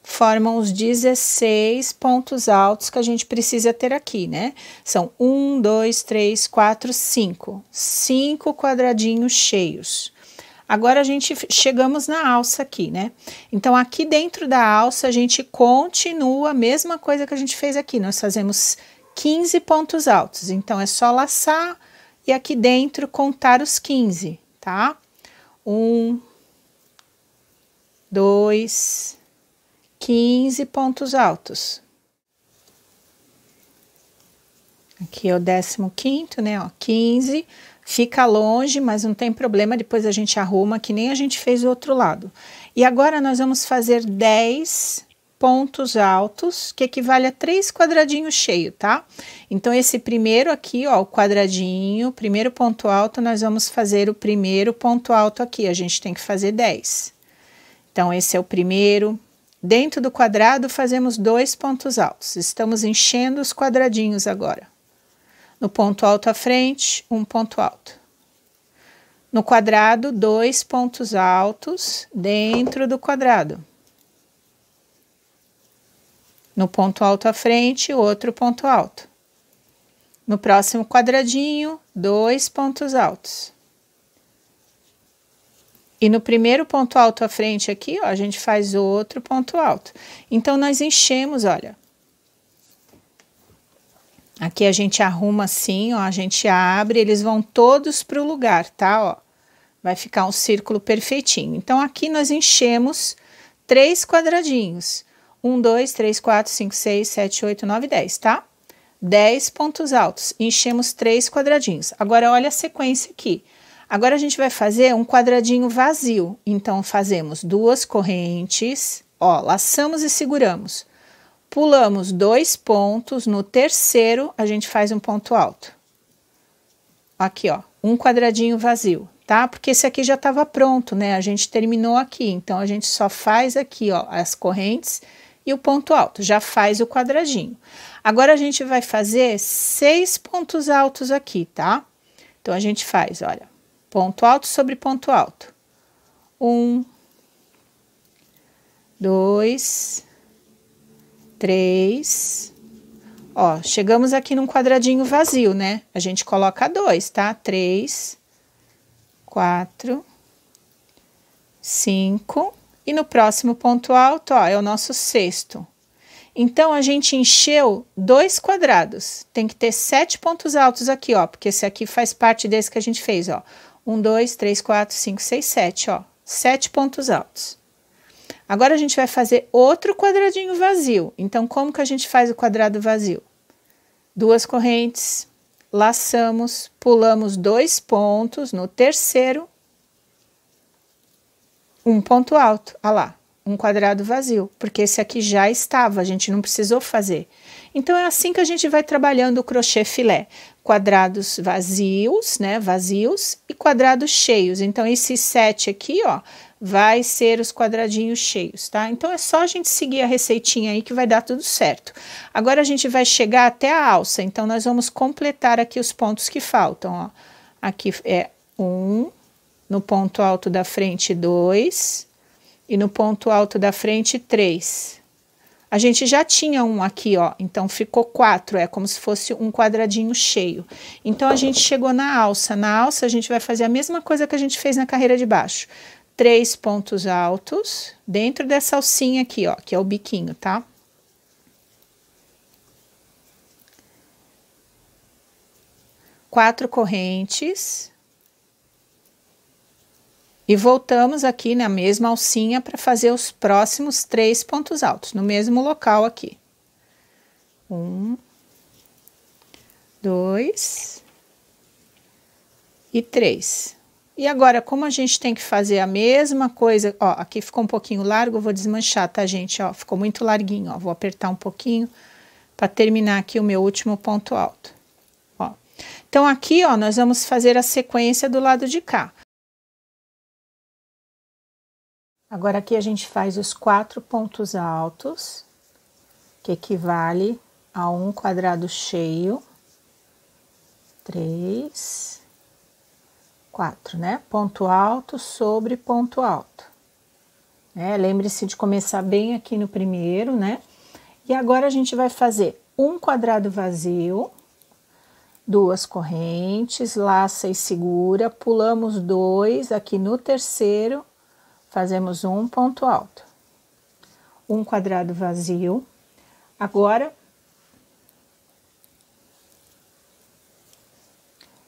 Formam os 16 pontos altos que a gente precisa ter aqui, né? São 1, 2, 3, 4, 5. 5 quadradinhos cheios. Agora, a gente chegamos na alça aqui, né? Então, aqui dentro da alça, a gente continua a mesma coisa que a gente fez aqui. Nós fazemos 15 pontos altos. Então, é só laçar e aqui dentro contar os 15, tá? 1, 2, 15 pontos altos. Aqui é o 15º, né? Ó, 15. Fica longe, mas não tem problema, depois a gente arruma, que nem a gente fez do outro lado. E agora nós vamos fazer 10 pontos altos, que equivale a 3 quadradinhos cheios, tá? Então, esse primeiro aqui, ó, o quadradinho, primeiro ponto alto, nós vamos fazer o primeiro ponto alto aqui, a gente tem que fazer 10. Então, esse é o primeiro. Dentro do quadrado, fazemos 2 pontos altos. Estamos enchendo os quadradinhos agora. No ponto alto à frente, um ponto alto. No quadrado, 2 pontos altos dentro do quadrado. No ponto alto à frente, outro ponto alto. No próximo quadradinho, 2 pontos altos. E no primeiro ponto alto à frente aqui, ó, a gente faz outro ponto alto. Então, nós enchemos, olha. Aqui a gente arruma assim, ó, a gente abre, eles vão todos para o lugar, tá? Ó, vai ficar um círculo perfeitinho. Então, aqui nós enchemos 3 quadradinhos. 1, 2, 3, 4, 5, 6, 7, 8, 9, 10, tá? 10 pontos altos, enchemos 3 quadradinhos. Agora, olha a sequência aqui. Agora, a gente vai fazer um quadradinho vazio. Então, fazemos 2 correntes, ó, laçamos e seguramos. Pulamos 2 pontos, no terceiro a gente faz um ponto alto. Aqui, ó, um quadradinho vazio, tá? Porque esse aqui já estava pronto, né? A gente terminou aqui, então a gente só faz aqui, ó, as correntes e o ponto alto, já faz o quadradinho. Agora a gente vai fazer 6 pontos altos aqui, tá? Então a gente faz, olha, ponto alto sobre ponto alto. 1, 2, 3, ó, chegamos aqui num quadradinho vazio, né? A gente coloca 2, tá? 3, 4, 5, e no próximo ponto alto, ó, é o nosso sexto. Então, a gente encheu 2 quadrados, tem que ter 7 pontos altos aqui, ó, porque esse aqui faz parte desse que a gente fez, ó. 1, 2, 3, 4, 5, 6, 7, ó, 7 pontos altos. Agora, a gente vai fazer outro quadradinho vazio. Então, como que a gente faz o quadrado vazio? 2 correntes, laçamos, pulamos 2 pontos, no terceiro, um ponto alto. Olha lá, um quadrado vazio, porque esse aqui já estava, a gente não precisou fazer. Então, é assim que a gente vai trabalhando o crochê filé. Quadrados vazios, né, vazios, e quadrados cheios. Então, esse 7 aqui, ó, vai ser os quadradinhos cheios, tá? Então, é só a gente seguir a receitinha aí que vai dar tudo certo. Agora, a gente vai chegar até a alça, então, nós vamos completar aqui os pontos que faltam, ó. Aqui é 1, no ponto alto da frente 2, e no ponto alto da frente 3. A gente já tinha um aqui, ó, então ficou 4, é como se fosse um quadradinho cheio. Então, a gente chegou na alça. Na alça, a gente vai fazer a mesma coisa que a gente fez na carreira de baixo. 3 pontos altos dentro dessa alcinha aqui, ó, que é o biquinho, tá? Quatro correntes. E voltamos aqui na mesma alcinha para fazer os próximos 3 pontos altos, no mesmo local aqui. 1, 2 e 3. E agora, como a gente tem que fazer a mesma coisa, ó, aqui ficou um pouquinho largo, eu vou desmanchar, tá, gente? Ó, ficou muito larguinho, ó, vou apertar um pouquinho para terminar aqui o meu último ponto alto. Ó. Então, aqui, ó, nós vamos fazer a sequência do lado de cá. Agora, aqui a gente faz os 4 pontos altos, que equivale a um quadrado cheio. 3, 4, né? Ponto alto sobre ponto alto. Lembre-se de começar bem aqui no primeiro, né? E agora a gente vai fazer um quadrado vazio, 2 correntes, laça e segura, pulamos 2 aqui no terceiro, fazemos um ponto alto, um quadrado vazio. Agora,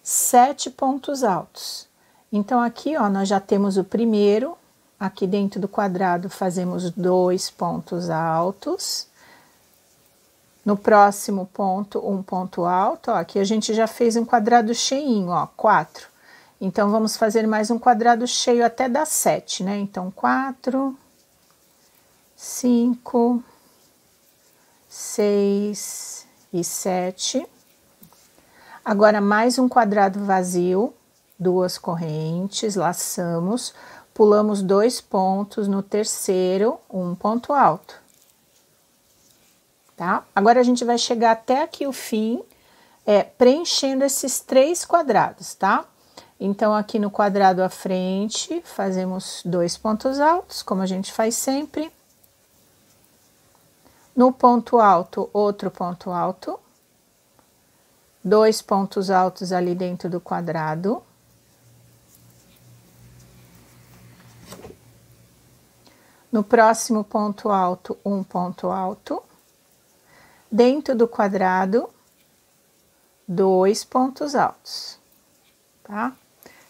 7 pontos altos. Então, aqui, ó, nós já temos o primeiro, aqui dentro do quadrado fazemos 2 pontos altos. No próximo ponto, um ponto alto, ó, aqui a gente já fez um quadrado cheinho, ó, 4. Então, vamos fazer mais um quadrado cheio até dar 7, né? Então, 4, 5, 6 e 7. Agora, mais um quadrado vazio, 2 correntes, laçamos, pulamos 2 pontos no terceiro, um ponto alto. Tá? Agora, a gente vai chegar até aqui o fim, preenchendo esses 3 quadrados, tá? Então, aqui no quadrado à frente, fazemos 2 pontos altos, como a gente faz sempre. No ponto alto, outro ponto alto. 2 pontos altos ali dentro do quadrado. No próximo ponto alto, um ponto alto. Dentro do quadrado, 2 pontos altos, tá?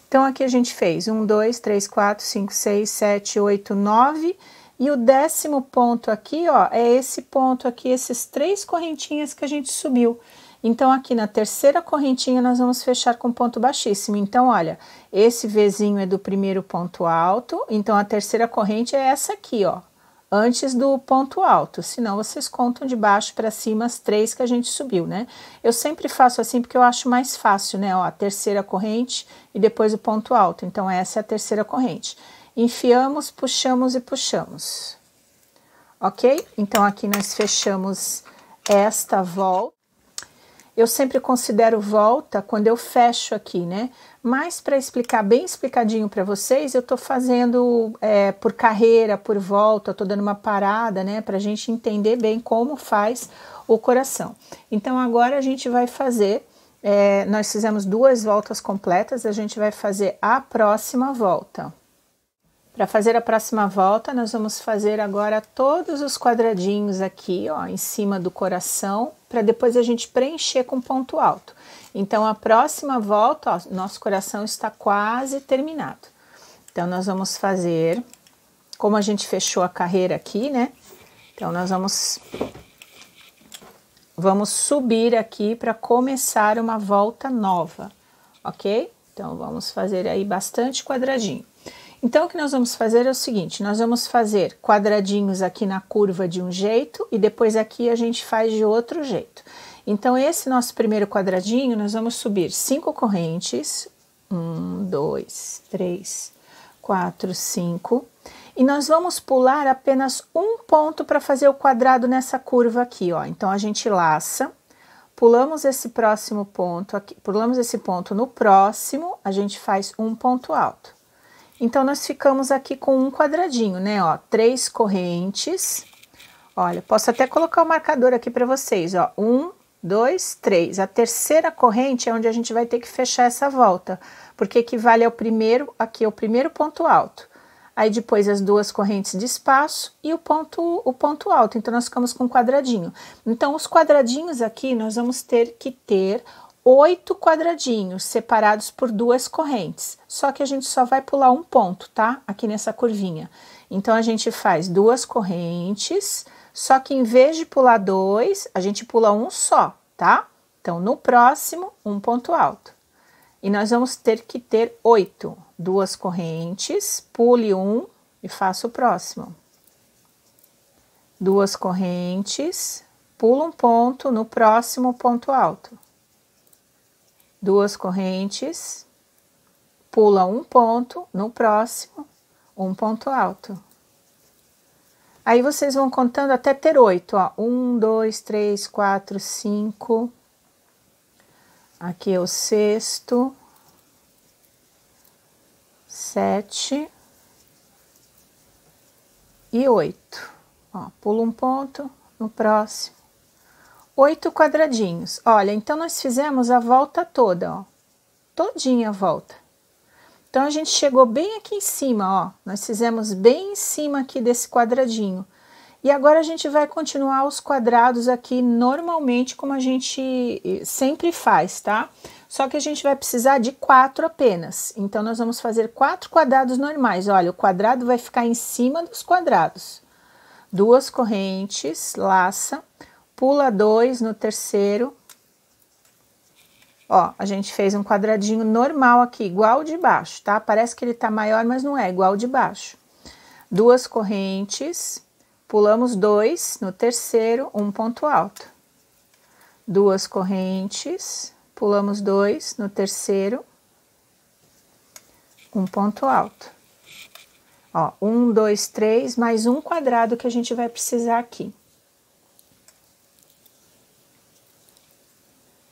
Então, aqui a gente fez 1, 2, 3, 4, 5, 6, 7, 8, 9. E o 10º ponto aqui, ó, é esse ponto aqui, esses 3 correntinhas que a gente subiu. Então, aqui na terceira correntinha, nós vamos fechar com ponto baixíssimo. Então, olha, esse Vzinho é do primeiro ponto alto, então a terceira corrente é essa aqui, ó, antes do ponto alto. Senão, vocês contam de baixo para cima as 3 que a gente subiu, né? Eu sempre faço assim porque eu acho mais fácil, né? Ó, a terceira corrente e depois o ponto alto. Então, essa é a terceira corrente. Enfiamos, puxamos e puxamos. Ok? Então, aqui nós fechamos esta volta. Eu sempre considero volta quando eu fecho aqui, né? Mas para explicar bem explicadinho para vocês, eu tô fazendo por carreira, por volta, eu tô dando uma parada, né? Pra gente entender bem como faz o coração. Então, agora a gente vai fazer, nós fizemos 2 voltas completas, a gente vai fazer a próxima volta. Para fazer a próxima volta, nós vamos fazer agora todos os quadradinhos aqui, ó, em cima do coração, para depois a gente preencher com ponto alto. Então, a próxima volta, ó, nosso coração está quase terminado. Então, nós vamos fazer, como a gente fechou a carreira aqui, né? Então, nós vamos subir aqui para começar uma volta nova, ok? Então, vamos fazer aí bastante quadradinho. Então, o que nós vamos fazer é o seguinte, nós vamos fazer quadradinhos aqui na curva de um jeito e depois aqui a gente faz de outro jeito. Então, esse nosso primeiro quadradinho, nós vamos subir 5 correntes, 1, 2, 3, 4, 5, e nós vamos pular apenas um ponto para fazer o quadrado nessa curva aqui, ó. Então, a gente laça, pulamos esse próximo ponto aqui, pulamos esse ponto no próximo, a gente faz um ponto alto. Então, nós ficamos aqui com um quadradinho, né, ó, 3 correntes. Olha, posso até colocar o marcador aqui para vocês, ó, 1, 2, 3. A terceira corrente é onde a gente vai ter que fechar essa volta, porque equivale ao primeiro, aqui é o primeiro ponto alto. Aí, depois, as 2 correntes de espaço e o ponto alto. Então, nós ficamos com um quadradinho. Então, os quadradinhos aqui, nós vamos ter que ter 8 quadradinhos separados por 2 correntes, só que a gente só vai pular um ponto, tá? Aqui nessa curvinha. Então, a gente faz 2 correntes, só que em vez de pular 2, a gente pula um só, tá? Então, no próximo, um ponto alto. E nós vamos ter que ter 8, 2 correntes, pule um e faça o próximo. 2 correntes, pula um ponto no próximo ponto alto. 2 correntes, pula um ponto, no próximo, um ponto alto. Aí, vocês vão contando até ter 8, ó. 1, 2, 3, 4, 5. Aqui é o 6º. 7. E 8. Ó, pula um ponto, no próximo. 8 quadradinhos. Olha, então nós fizemos a volta toda, ó. Todinha a volta. Então, a gente chegou bem aqui em cima, ó. Nós fizemos bem em cima aqui desse quadradinho. E agora, a gente vai continuar os quadrados aqui normalmente, como a gente sempre faz, tá? Só que a gente vai precisar de 4 apenas. Então, nós vamos fazer 4 quadrados normais. Olha, o quadrado vai ficar em cima dos quadrados. 2 correntes, laça. Pula 2 no terceiro. Ó, a gente fez um quadradinho normal aqui, igual o de baixo, tá? Parece que ele tá maior, mas não é, igual o de baixo. 2 correntes, pulamos 2 no terceiro, um ponto alto. 2 correntes, pulamos 2 no terceiro, um ponto alto. Ó, 1, 2, 3, mais um quadrado que a gente vai precisar aqui.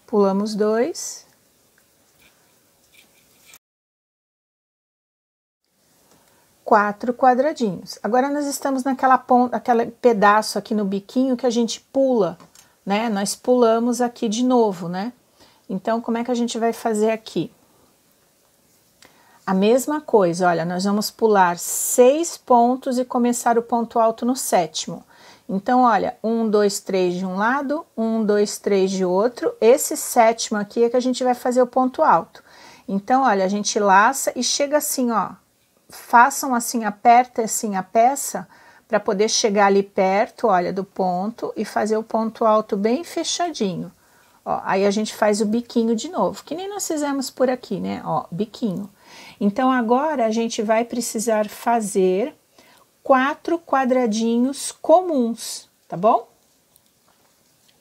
Pulamos 2. Quatro quadradinhos. Agora nós estamos naquela ponta, aquele pedaço aqui no biquinho que a gente pula, né? Nós pulamos aqui de novo, né? Então, como é que a gente vai fazer aqui? A mesma coisa, olha, nós vamos pular 6 pontos e começar o ponto alto no sétimo. Então, olha, 1, 2, 3 de um lado, 1, 2, 3 de outro. Esse sétimo aqui é que a gente vai fazer o ponto alto. Então, olha, a gente laça e chega assim, ó. Façam assim, aperta assim a peça para poder chegar ali perto, olha, do ponto e fazer o ponto alto bem fechadinho. Ó, aí a gente faz o biquinho de novo, que nem nós fizemos por aqui, né? Ó, biquinho. Então, agora a gente vai precisar fazer 4 quadradinhos comuns, tá bom?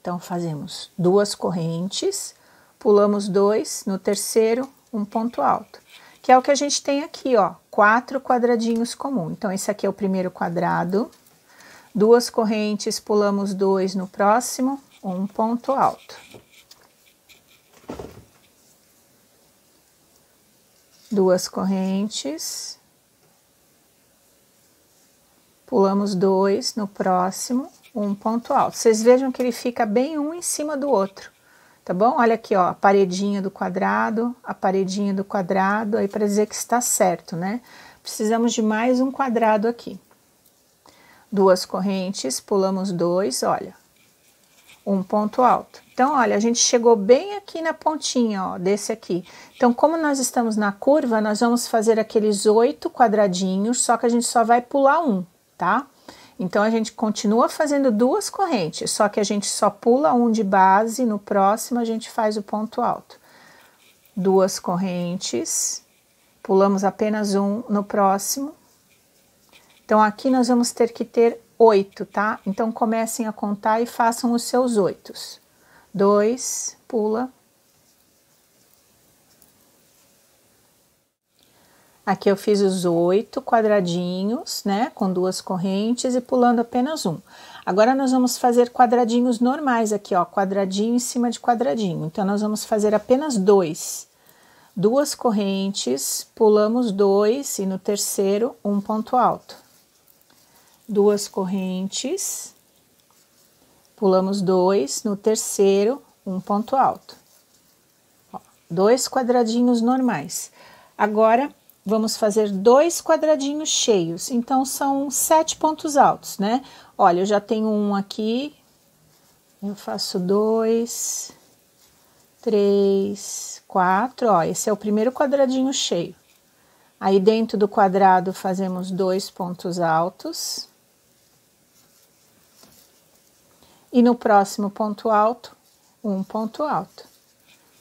Então, fazemos 2 correntes, pulamos 2 no terceiro, um ponto alto. Que é o que a gente tem aqui, ó, 4 quadradinhos comuns. Então, esse aqui é o primeiro quadrado. 2 correntes, pulamos 2 no próximo, um ponto alto. 2 correntes, pulamos 2 no próximo, um ponto alto. Vocês vejam que ele fica bem um em cima do outro. Tá bom? Olha aqui, ó, a paredinha do quadrado, aí para dizer que está certo, né? Precisamos de mais um quadrado aqui. 2 correntes, pulamos 2, olha, um ponto alto. Então, olha, a gente chegou bem aqui na pontinha, ó, desse aqui. Então, como nós estamos na curva, nós vamos fazer aqueles 8 quadradinhos, só que a gente só vai pular um, tá? Então, a gente continua fazendo 2 correntes, só que a gente só pula um de base, no próximo a gente faz o ponto alto. 2 correntes, pulamos apenas um no próximo. Então, aqui nós vamos ter que ter 8, tá? Então, comecem a contar e façam os seus 8. 2, pula. Aqui eu fiz os 8 quadradinhos, né, com 2 correntes e pulando apenas um. Agora nós vamos fazer quadradinhos normais aqui, ó, quadradinho em cima de quadradinho. Então, nós vamos fazer apenas 2. 2 correntes, pulamos 2 e no terceiro, um ponto alto. 2 correntes, pulamos 2 no terceiro, um ponto alto. Ó, 2 quadradinhos normais. Agora, vamos fazer 2 quadradinhos cheios, então são 7 pontos altos, né? Olha, eu já tenho um aqui, eu faço 2, 3, 4, ó, esse é o primeiro quadradinho cheio. Aí, dentro do quadrado, fazemos 2 pontos altos. E no próximo ponto alto, um ponto alto.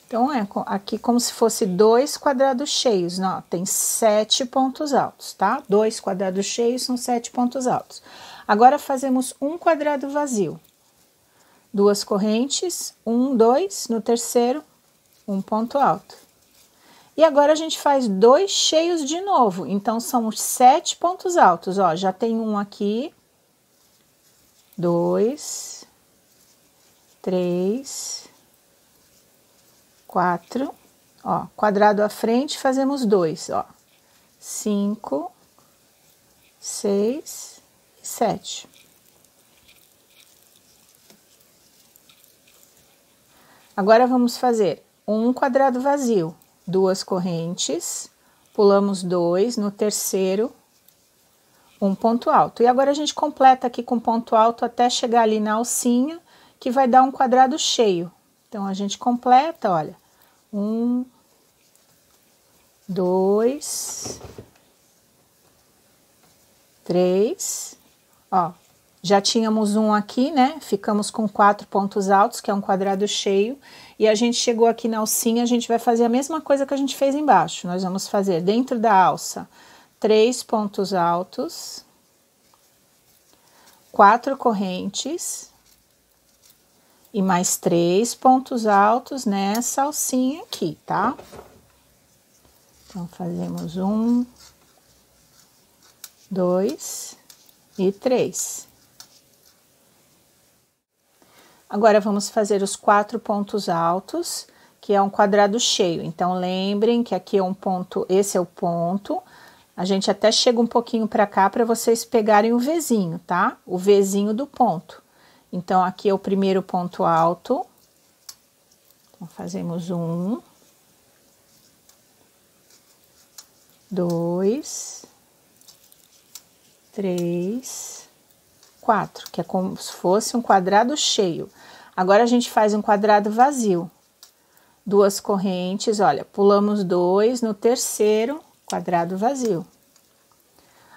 Então, é aqui como se fosse 2 quadrados cheios, não, tem 7 pontos altos, tá? 2 quadrados cheios são 7 pontos altos. Agora, fazemos um quadrado vazio. 2 correntes, 1, 2, no terceiro, um ponto alto. E agora, a gente faz 2 cheios de novo, então, são os 7 pontos altos, ó, já tem um aqui, 2, 3, 4, ó, quadrado à frente, fazemos 2, ó, 5, 6 e 7. Agora, vamos fazer um quadrado vazio, 2 correntes, pulamos 2 no terceiro, um ponto alto. E agora, a gente completa aqui com ponto alto até chegar ali na alcinha, que vai dar um quadrado cheio. Então, a gente completa, olha, 1, 2, 3, ó, já tínhamos um aqui, né, ficamos com 4 pontos altos, que é um quadrado cheio, e a gente chegou aqui na alcinha, a gente vai fazer a mesma coisa que a gente fez embaixo, nós vamos fazer dentro da alça 3 pontos altos, 4 correntes e mais 3 pontos altos nessa alcinha aqui, tá? Então, fazemos 1, 2 e 3. Agora, vamos fazer os 4 pontos altos, que é um quadrado cheio. Então, lembrem que aqui é um ponto, esse é o ponto. A gente até chega um pouquinho para cá para vocês pegarem o Vzinho, tá? O Vzinho do ponto. Então, aqui é o primeiro ponto alto. Então, fazemos 1, 2, 3, 4, que é como se fosse um quadrado cheio. Agora, a gente faz um quadrado vazio. 2 correntes, olha, pulamos 2 no terceiro quadrado vazio.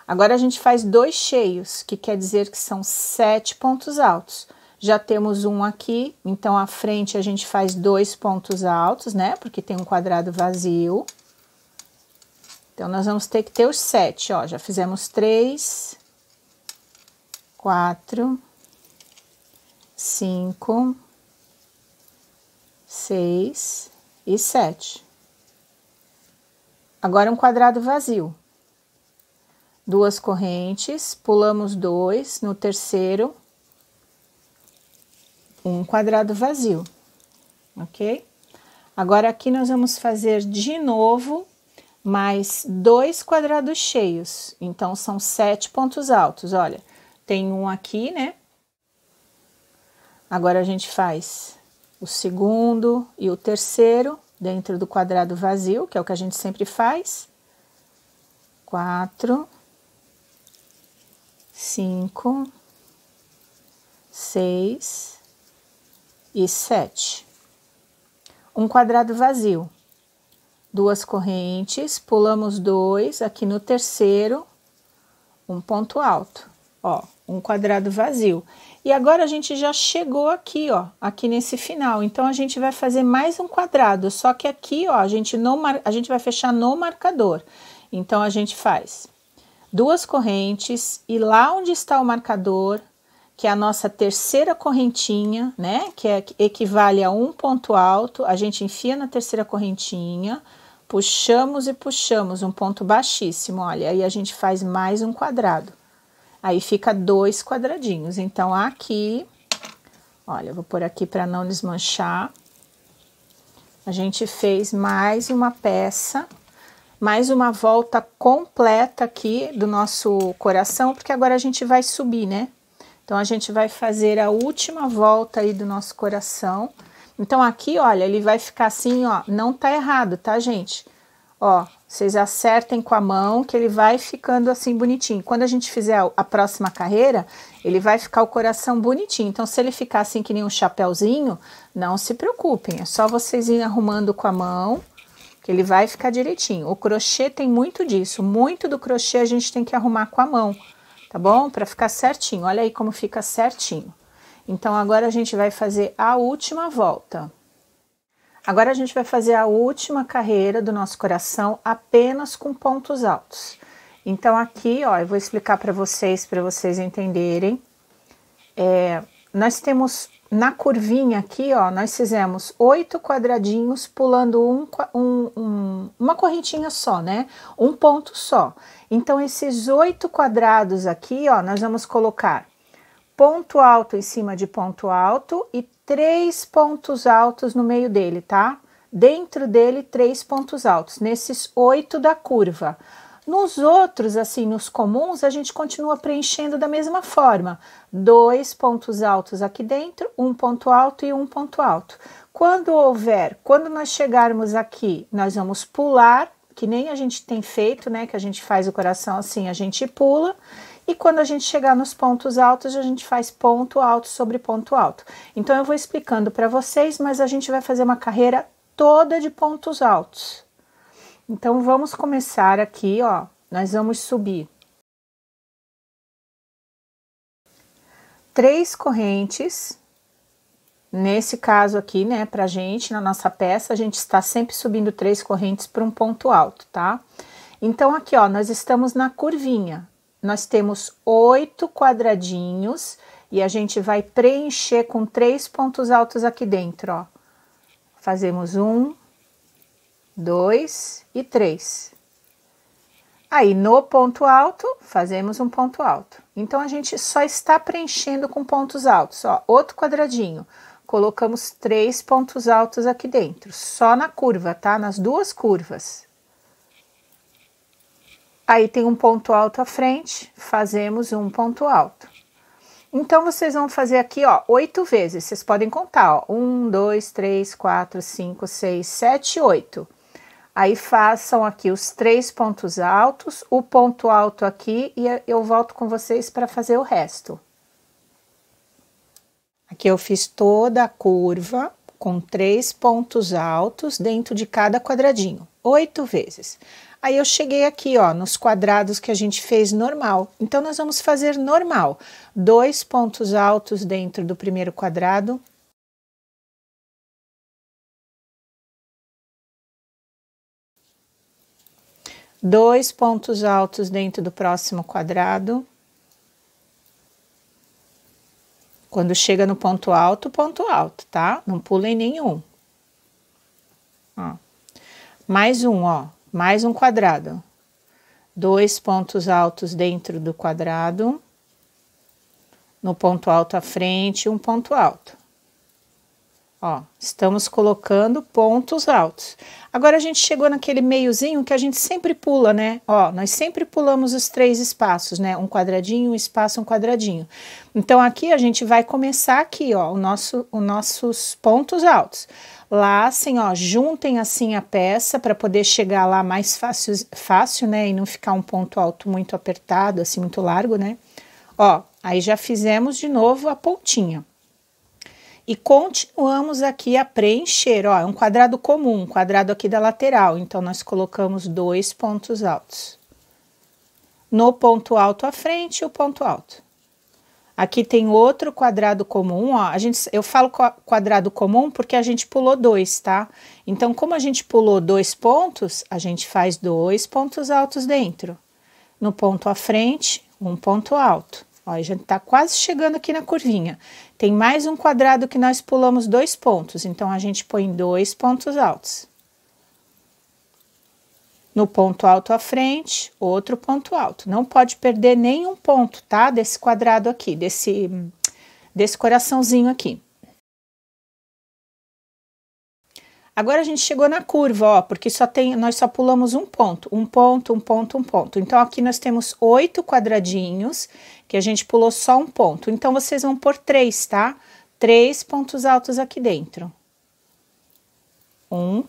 Agora, a gente faz 2 cheios, que quer dizer que são 7 pontos altos. Já temos um aqui, então, à frente a gente faz 2 pontos altos, né? Porque tem um quadrado vazio. Então, nós vamos ter que ter os 7, ó. Já fizemos 3, 4, 5, 6 e 7. Agora, um quadrado vazio. 2 correntes, pulamos 2 no terceiro, um quadrado vazio, ok? Agora, aqui nós vamos fazer de novo mais 2 quadrados cheios, então são 7 pontos altos, olha, tem um aqui, né? Agora, a gente faz o segundo e o terceiro dentro do quadrado vazio, que é o que a gente sempre faz. 4, 5, 6 e 7. Um quadrado vazio. 2 correntes, pulamos 2 aqui no terceiro, um ponto alto, ó, um quadrado vazio. E agora a gente já chegou aqui, ó, aqui nesse final. Então, a gente vai fazer mais um quadrado, só que aqui, ó, a gente vai fechar no marcador. Então, a gente faz 2 correntes e lá onde está o marcador, que é a nossa terceira correntinha, né, que equivale a um ponto alto, a gente enfia na terceira correntinha, puxamos e puxamos um ponto baixíssimo, olha, aí a gente faz mais um quadrado. Aí fica 2 quadradinhos. Então, aqui, olha, eu vou pôr aqui para não desmanchar. A gente fez mais uma peça, mais uma volta completa aqui do nosso coração, porque agora a gente vai subir, né? Então, a gente vai fazer a última volta aí do nosso coração. Então, aqui, olha, ele vai ficar assim, ó, não tá errado, tá, gente? Ó, vocês acertem com a mão que ele vai ficando assim bonitinho. Quando a gente fizer a próxima carreira, ele vai ficar o coração bonitinho. Então, se ele ficar assim que nem um chapéuzinho, não se preocupem. É só vocês irem arrumando com a mão, que ele vai ficar direitinho. O crochê tem muito disso. Muito do crochê a gente tem que arrumar com a mão, tá bom? Para ficar certinho. Olha aí como fica certinho. Então, agora a gente vai fazer a última volta. Agora, a gente vai fazer a última carreira do nosso coração apenas com pontos altos. Então, aqui, ó, eu vou explicar para vocês entenderem. Nós temos, na curvinha aqui, ó, nós fizemos 8 quadradinhos pulando uma correntinha só, né? Um ponto só. Então, esses 8 quadrados aqui, ó, nós vamos colocar ponto alto em cima de ponto alto e 3 pontos altos no meio dele, tá? Dentro dele, 3 pontos altos, nesses 8 da curva. Nos outros, assim, nos comuns, a gente continua preenchendo da mesma forma. 2 pontos altos aqui dentro, um ponto alto e um ponto alto. Quando nós chegarmos aqui, nós vamos pular, que nem a gente tem feito, né? Que a gente faz o coração assim, a gente pula. E quando a gente chegar nos pontos altos, a gente faz ponto alto sobre ponto alto. Então, eu vou explicando para vocês, mas a gente vai fazer uma carreira toda de pontos altos. Então, vamos começar aqui, ó. Nós vamos subir 3 correntes. Nesse caso aqui, né, pra gente, na nossa peça, a gente está sempre subindo 3 correntes para um ponto alto, tá? Então, aqui, ó, nós estamos na curvinha. nós temos 8 quadradinhos e a gente vai preencher com 3 pontos altos aqui dentro, ó. Fazemos 1, 2 e 3. Aí, no ponto alto, fazemos um ponto alto. Então, a gente só está preenchendo com pontos altos, ó. Outro quadradinho. Colocamos 3 pontos altos aqui dentro, só na curva, tá? Nas duas curvas. Aí, tem um ponto alto à frente, fazemos um ponto alto. Então, vocês vão fazer aqui, ó, 8 vezes. Vocês podem contar, ó. 1, 2, 3, 4, 5, 6, 7, 8. Aí, façam aqui os 3 pontos altos, o ponto alto aqui, e eu volto com vocês para fazer o resto. Aqui eu fiz toda a curva com 3 pontos altos dentro de cada quadradinho, 8 vezes. Aí, eu cheguei aqui, ó, nos quadrados que a gente fez normal. Então, nós vamos fazer normal. 2 pontos altos dentro do primeiro quadrado. 2 pontos altos dentro do próximo quadrado. Quando chega no ponto alto, tá? Não pulem nenhum. Ó. Mais um, ó. Mais um quadrado. 2 pontos altos dentro do quadrado. No ponto alto à frente, um ponto alto. Ó, estamos colocando pontos altos. Agora, a gente chegou naquele meiozinho que a gente sempre pula, né? Ó, nós sempre pulamos os 3 espaços, né? Um quadradinho, um espaço, um quadradinho. Então, aqui a gente vai começar aqui, ó, os nossos pontos altos. Lacem, ó, juntem assim a peça para poder chegar lá mais fácil, né? E não ficar um ponto alto muito apertado, assim, muito largo, né? Ó, aí já fizemos de novo a pontinha. E continuamos aqui a preencher, ó, é um quadrado comum, um quadrado aqui da lateral, então nós colocamos 2 pontos altos. No ponto alto à frente, o ponto alto. Aqui tem outro quadrado comum, ó, eu falo quadrado comum porque a gente pulou 2, tá? Então, como a gente pulou 2 pontos, a gente faz 2 pontos altos dentro. No ponto à frente, um ponto alto. Ó, a gente tá quase chegando aqui na curvinha. Tem mais um quadrado que nós pulamos 2 pontos, então a gente põe 2 pontos altos. No ponto alto à frente, outro ponto alto. Não pode perder nenhum ponto, tá? Desse quadrado aqui, desse coraçãozinho aqui. Agora a gente chegou na curva, ó, porque nós só pulamos um ponto, um ponto, um ponto, um ponto. Então, aqui nós temos 8 quadradinhos, que a gente pulou só um ponto. Então, vocês vão pôr 3, tá? 3 pontos altos aqui dentro. 1,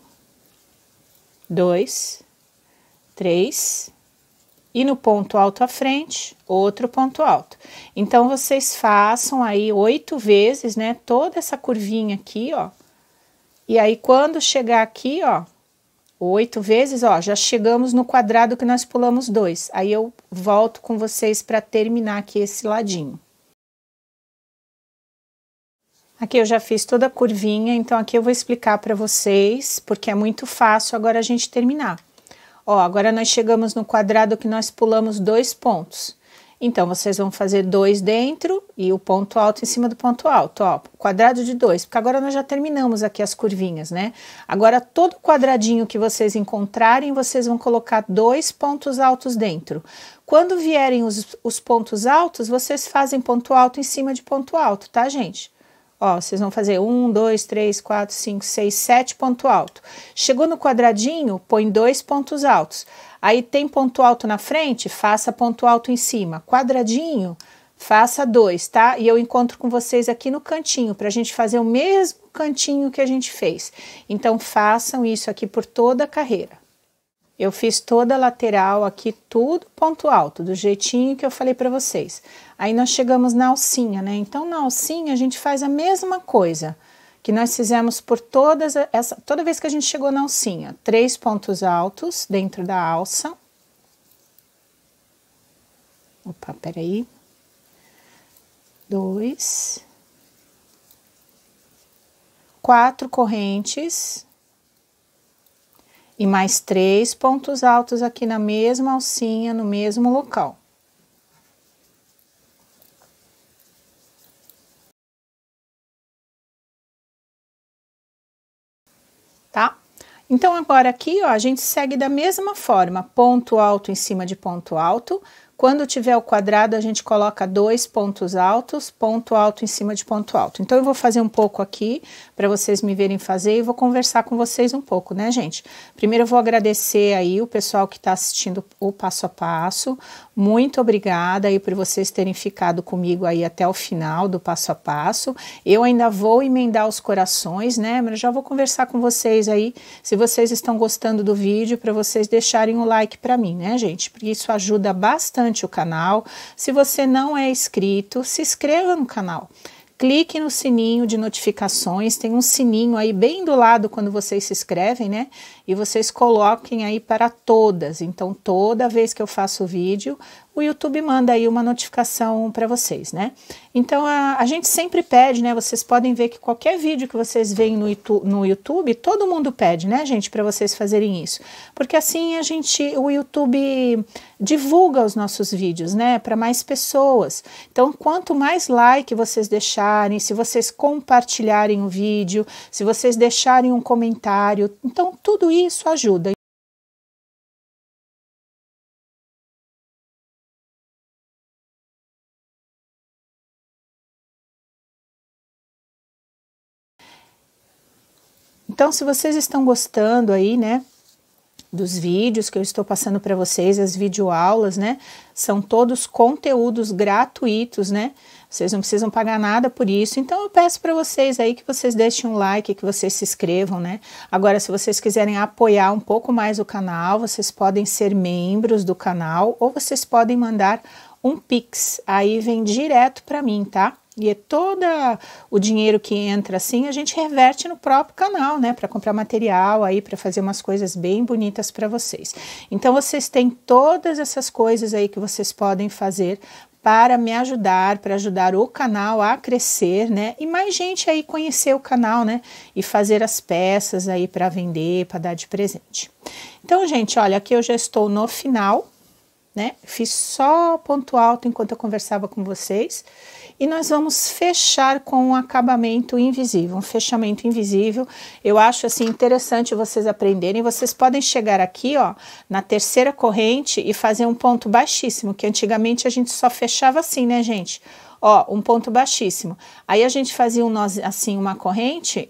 2, 3. E no ponto alto à frente, outro ponto alto. Então, vocês façam aí 8 vezes, né? Toda essa curvinha aqui, ó. E aí, quando chegar aqui, ó, 8 vezes, ó, já chegamos no quadrado que nós pulamos 2. Aí, eu volto com vocês para terminar aqui esse ladinho. Aqui eu já fiz toda a curvinha, então aqui eu vou explicar para vocês, porque é muito fácil agora a gente terminar. Ó, agora nós chegamos no quadrado que nós pulamos 2 pontos. Então, vocês vão fazer 2 dentro e o ponto alto em cima do ponto alto, ó, quadrado de 2, porque agora nós já terminamos aqui as curvinhas, né? Agora, todo quadradinho que vocês encontrarem, vocês vão colocar 2 pontos altos dentro. Quando vierem os pontos altos, vocês fazem ponto alto em cima de ponto alto, tá, gente? Ó, vocês vão fazer 1, 2, 3, 4, 5, 6, 7 ponto alto. Chegou no quadradinho, põe 2 pontos altos. Aí tem ponto alto na frente, faça ponto alto em cima. Quadradinho, faça 2, tá? E eu encontro com vocês aqui no cantinho, pra gente fazer o mesmo cantinho que a gente fez. Então, façam isso aqui por toda a carreira. Eu fiz toda a lateral aqui, tudo ponto alto, do jeitinho que eu falei pra vocês. Aí, nós chegamos na alcinha, né? Então, na alcinha, a gente faz a mesma coisa que nós fizemos por toda vez que a gente chegou na alcinha. 3 pontos altos dentro da alça. Opa, peraí. 2. 4 correntes. E mais 3 pontos altos aqui na mesma alcinha, no mesmo local. Então, agora aqui, ó, a gente segue da mesma forma, ponto alto em cima de ponto alto. Quando tiver o quadrado, a gente coloca 2 pontos altos, ponto alto em cima de ponto alto. Então, eu vou fazer um pouco aqui, para vocês me verem fazer, e vou conversar com vocês um pouco, né, gente? Primeiro, eu vou agradecer aí o pessoal que está assistindo o passo a passo. Muito obrigada aí por vocês terem ficado comigo aí até o final do passo a passo. Eu ainda vou emendar os corações, né? Mas eu já vou conversar com vocês aí, se vocês estão gostando do vídeo, para vocês deixarem o like para mim, né, gente? Porque isso ajuda bastante o canal. Se você não é inscrito, se inscreva no canal. Clique no sininho de notificações, tem um sininho aí bem do lado quando vocês se inscrevem, né? E vocês coloquem aí para todas. Então, toda vez que eu faço vídeo, o YouTube manda aí uma notificação para vocês, né? Então, a gente sempre pede, né? Vocês podem ver que qualquer vídeo que vocês veem no YouTube, todo mundo pede, né, gente, para vocês fazerem isso. Porque assim o YouTube divulga os nossos vídeos, né, para mais pessoas. Então, quanto mais like vocês deixarem, se vocês compartilharem o vídeo, se vocês deixarem um comentário, então tudo isso ajuda. Então, se vocês estão gostando aí, né, dos vídeos que eu estou passando para vocês, as videoaulas, né, são todos conteúdos gratuitos, né, vocês não precisam pagar nada por isso. Então, eu peço para vocês aí que vocês deixem um like, que vocês se inscrevam, né. Agora, se vocês quiserem apoiar um pouco mais o canal, vocês podem ser membros do canal ou vocês podem mandar um Pix, aí vem direto para mim, tá? E todo o dinheiro que entra assim, a gente reverte no próprio canal, né? Para comprar material aí, para fazer umas coisas bem bonitas para vocês. Então, vocês têm todas essas coisas aí que vocês podem fazer para me ajudar, para ajudar o canal a crescer, né? E mais gente aí conhecer o canal, né? E fazer as peças aí para vender, para dar de presente. Então, gente, olha, aqui eu já estou no final, né? Fiz só ponto alto enquanto eu conversava com vocês. E nós vamos fechar com um acabamento invisível, um fechamento invisível. Eu acho assim interessante vocês aprenderem. Vocês podem chegar aqui, ó, na terceira corrente e fazer um ponto baixíssimo, que antigamente a gente só fechava assim, né, gente? Ó, um ponto baixíssimo. Aí a gente fazia assim uma corrente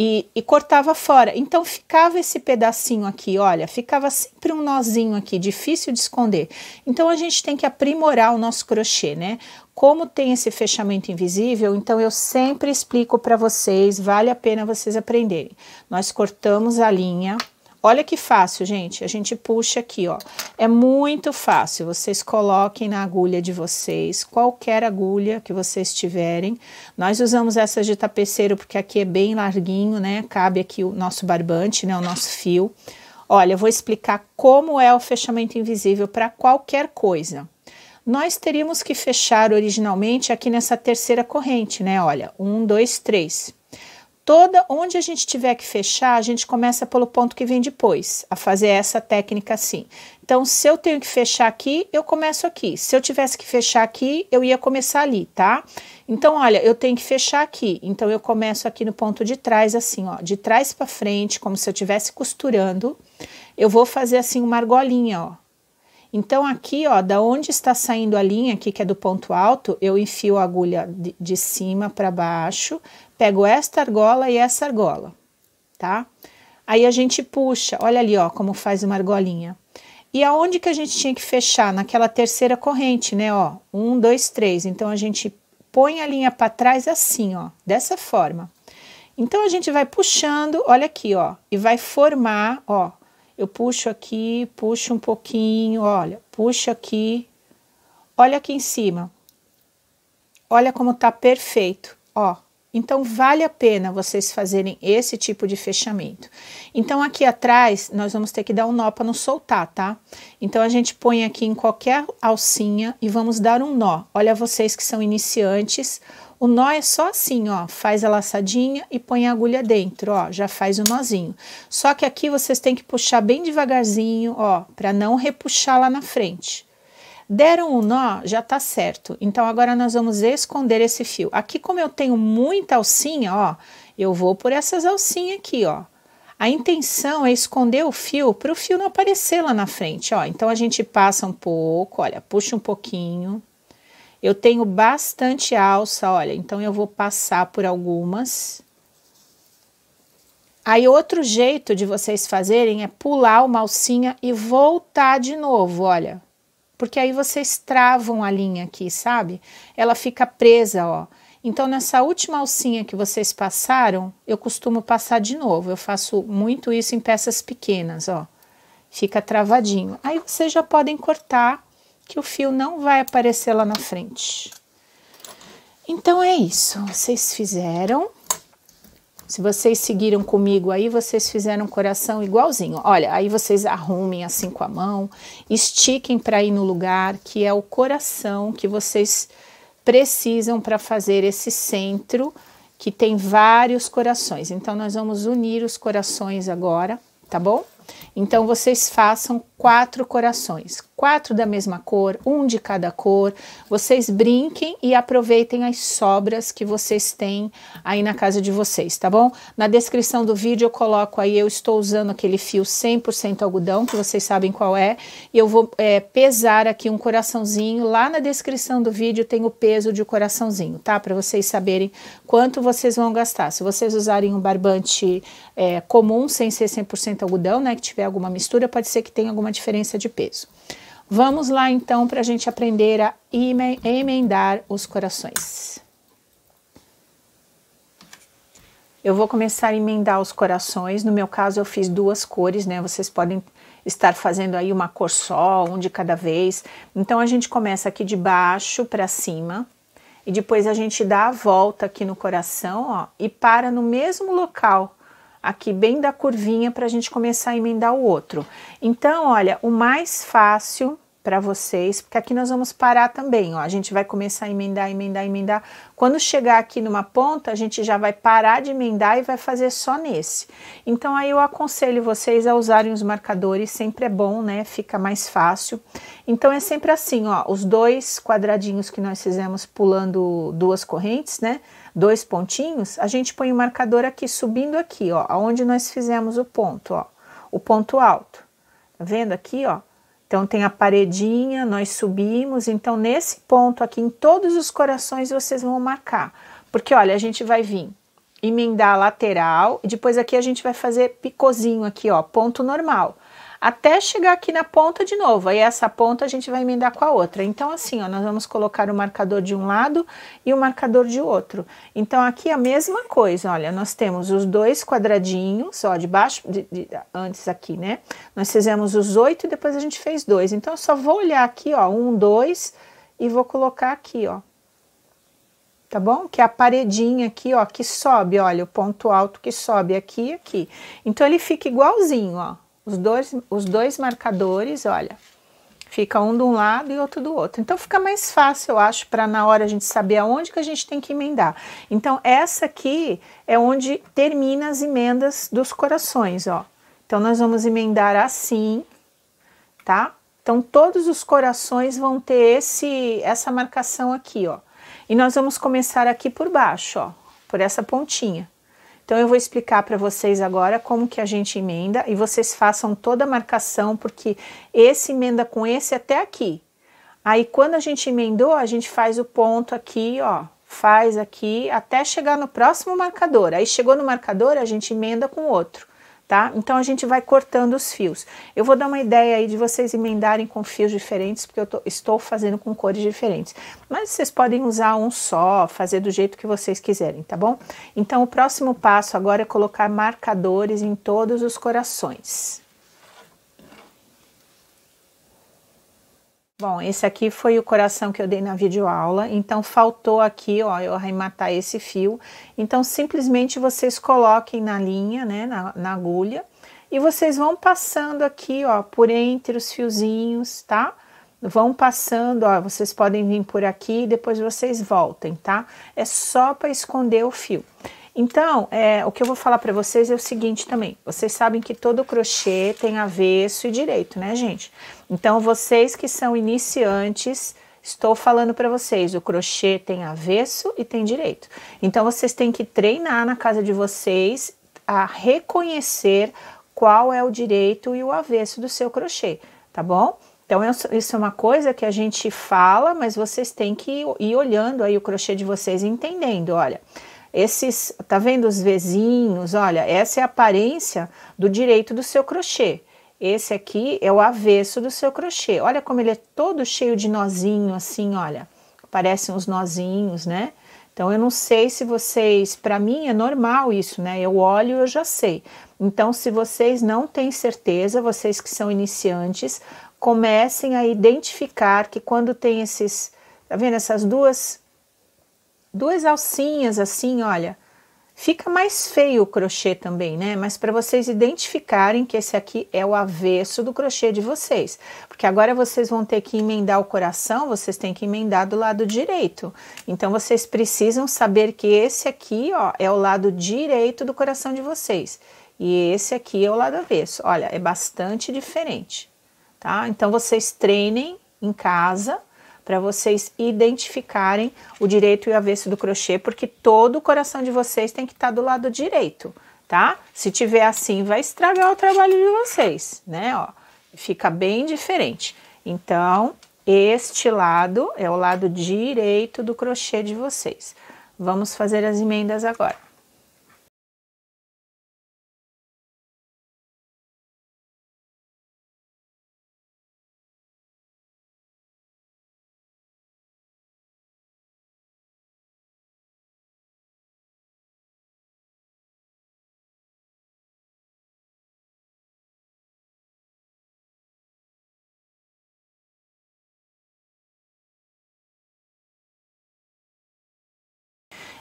e cortava fora. Então, ficava esse pedacinho aqui, olha, ficava sempre um nozinho aqui, difícil de esconder. Então, a gente tem que aprimorar o nosso crochê, né? Como tem esse fechamento invisível, então eu sempre explico para vocês, vale a pena vocês aprenderem. Nós cortamos a linha. Olha que fácil, gente, a gente puxa aqui, ó, é muito fácil, vocês coloquem na agulha de vocês, qualquer agulha que vocês tiverem. Nós usamos essa de tapeceiro porque aqui é bem larguinho, né, cabe aqui o nosso barbante, né, o nosso fio. Olha, eu vou explicar como é o fechamento invisível para qualquer coisa. Nós teríamos que fechar originalmente aqui nessa terceira corrente, né, olha, 1, 2, 3. Onde a gente tiver que fechar, a gente começa pelo ponto que vem depois, a fazer essa técnica assim. Então, se eu tenho que fechar aqui, eu começo aqui. Se eu tivesse que fechar aqui, eu ia começar ali, tá? Então, olha, eu tenho que fechar aqui. Então, eu começo aqui no ponto de trás, assim, ó, de trás para frente, como se eu estivesse costurando. Eu vou fazer assim uma argolinha, ó. Então, aqui, ó, da onde está saindo a linha aqui, que é do ponto alto, eu enfio a agulha de cima para baixo, pego esta argola e essa argola, tá? Aí a gente puxa, olha ali, ó, como faz uma argolinha. E aonde que a gente tinha que fechar? Naquela terceira corrente, né, ó, 1, 2, 3. Então, a gente põe a linha para trás assim, ó, dessa forma. Então, a gente vai puxando, olha aqui, ó, e vai formar, ó, eu puxo aqui, puxo um pouquinho, olha, puxo aqui, olha aqui em cima, olha como tá perfeito, ó. Então, vale a pena vocês fazerem esse tipo de fechamento. Então, aqui atrás, nós vamos ter que dar um nó para não soltar, tá? Então, a gente põe aqui em qualquer alcinha e vamos dar um nó. Olha vocês que são iniciantes, o nó é só assim, ó, faz a laçadinha e põe a agulha dentro, ó, já faz o nozinho. Só que aqui vocês têm que puxar bem devagarzinho, ó, para não repuxar lá na frente. Deram o nó, já tá certo. Então, agora nós vamos esconder esse fio. Aqui, como eu tenho muita alcinha, ó, eu vou por essas alcinhas aqui, ó. A intenção é esconder o fio para o fio não aparecer lá na frente, ó. Então, a gente passa um pouco, olha, puxa um pouquinho. Eu tenho bastante alça, olha, então eu vou passar por algumas. Aí, outro jeito de vocês fazerem é pular uma alcinha e voltar de novo, olha. Porque aí vocês travam a linha aqui, sabe? Ela fica presa, ó. Então, nessa última alcinha que vocês passaram, eu costumo passar de novo. Eu faço muito isso em peças pequenas, ó. Fica travadinho. Aí, vocês já podem cortar, que o fio não vai aparecer lá na frente. Então, é isso. Vocês fizeram. Se vocês seguiram comigo aí, vocês fizeram um coração igualzinho. Olha, aí vocês arrumem assim com a mão, estiquem para ir no lugar, que é o coração que vocês precisam para fazer esse centro, que tem vários corações. Então, nós vamos unir os corações agora, tá bom? Então, vocês façam 4 corações, 4 da mesma cor, um de cada cor. Vocês brinquem e aproveitem as sobras que vocês têm aí na casa de vocês, tá bom? Na descrição do vídeo eu coloco aí, eu estou usando aquele fio 100% algodão, que vocês sabem qual é, e eu vou pesar aqui um coraçãozinho. Lá na descrição do vídeo tem o peso de coraçãozinho, tá? Para vocês saberem quanto vocês vão gastar. Se vocês usarem um barbante comum, sem ser 100% algodão, né, que tiver alguma mistura, pode ser que tenha alguma diferença de peso. Vamos lá então para a gente aprender a emendar os corações. Eu vou começar a emendar os corações. No meu caso eu fiz 2 cores, né? Vocês podem estar fazendo aí uma cor só, um de cada vez. Então a gente começa aqui de baixo para cima e depois a gente dá a volta aqui no coração, ó, e para no mesmo local, aqui bem da curvinha, para a gente começar a emendar o outro. Então, olha, o mais fácil para vocês, porque aqui nós vamos parar também, ó, a gente vai começar a emendar, emendar, emendar. Quando chegar aqui numa ponta, a gente já vai parar de emendar e vai fazer só nesse. Então, aí eu aconselho vocês a usarem os marcadores, sempre é bom, né, fica mais fácil. Então, é sempre assim, ó, os 2 quadradinhos que nós fizemos pulando 2 correntes, né, 2 pontinhos, a gente põe o marcador aqui, subindo aqui, ó, aonde nós fizemos o ponto, ó, o ponto alto. Tá vendo aqui, ó? Então, tem a paredinha, nós subimos, então, nesse ponto aqui, em todos os corações, vocês vão marcar. Porque, olha, a gente vai vir emendar a lateral, e depois aqui a gente vai fazer picôzinho aqui, ó, ponto normal. Até chegar aqui na ponta de novo, aí essa ponta a gente vai emendar com a outra. Então, assim, ó, nós vamos colocar o marcador de um lado e o marcador de outro. Então, aqui a mesma coisa, olha, nós temos os 2 quadradinhos, ó, de baixo, antes aqui, né? Nós fizemos os 8 e depois a gente fez 2. Então, eu só vou olhar aqui, ó, 1, 2 e vou colocar aqui, ó. Tá bom? Que é a paredinha aqui, ó, que sobe, olha, o ponto alto que sobe aqui e aqui. Então, ele fica igualzinho, ó. Os dois marcadores, olha, fica um de um lado e outro do outro. Então, fica mais fácil, eu acho, para na hora a gente saber aonde que a gente tem que emendar. Então, essa aqui é onde termina as emendas dos corações, ó. Então, nós vamos emendar assim, tá? Então, todos os corações vão ter essa marcação aqui, ó. E nós vamos começar aqui por baixo, ó, por essa pontinha. Então, eu vou explicar para vocês agora como que a gente emenda e vocês façam toda a marcação, porque esse emenda com esse até aqui. Aí, quando a gente emendou, a gente faz o ponto aqui, ó, faz aqui até chegar no próximo marcador. Aí, chegou no marcador, a gente emenda com outro, tá? Então, a gente vai cortando os fios. Eu vou dar uma ideia aí de vocês emendarem com fios diferentes, porque eu estou fazendo com cores diferentes. Mas vocês podem usar um só, fazer do jeito que vocês quiserem, tá bom? Então, o próximo passo agora é colocar marcadores em todos os corações. Bom, esse aqui foi o coração que eu dei na videoaula, então faltou aqui, ó, eu arrematar esse fio. Então, simplesmente vocês coloquem na linha, né, na agulha, e vocês vão passando aqui, ó, por entre os fiozinhos, tá? Vão passando, ó, vocês podem vir por aqui e depois vocês voltem, tá? É só para esconder o fio. Então, o que eu vou falar para vocês é o seguinte também, vocês sabem que todo crochê tem avesso e direito, né, gente? Então, vocês que são iniciantes, estou falando para vocês, o crochê tem avesso e tem direito. Então, vocês têm que treinar na casa de vocês, a reconhecer qual é o direito e o avesso do seu crochê, tá bom? Então, isso é uma coisa que a gente fala, mas vocês têm que ir olhando aí o crochê de vocês e entendendo, olha. Tá vendo os vezinhos? Olha, essa é a aparência do direito do seu crochê. Esse aqui é o avesso do seu crochê. Olha como ele é todo cheio de nozinho assim, olha. Parecem uns nozinhos, né? Então, eu não sei se vocês... Para mim é normal isso, né? Eu olho e eu já sei. Então, se vocês não têm certeza, vocês que são iniciantes, comecem a identificar que quando tem esses... Tá vendo? Essas duas alcinhas assim, olha, fica mais feio o crochê também, né? Mas para vocês identificarem que esse aqui é o avesso do crochê de vocês, porque agora vocês vão ter que emendar o coração, vocês têm que emendar do lado direito. Então vocês precisam saber que esse aqui, ó, é o lado direito do coração de vocês e esse aqui é o lado avesso. Olha, é bastante diferente, tá? Então vocês treinem em casa para vocês identificarem o direito e o avesso do crochê, porque todo o coração de vocês tem que estar do lado direito, tá? Se tiver assim, vai estragar o trabalho de vocês, né? Ó, fica bem diferente. Então, este lado é o lado direito do crochê de vocês. Vamos fazer as emendas agora.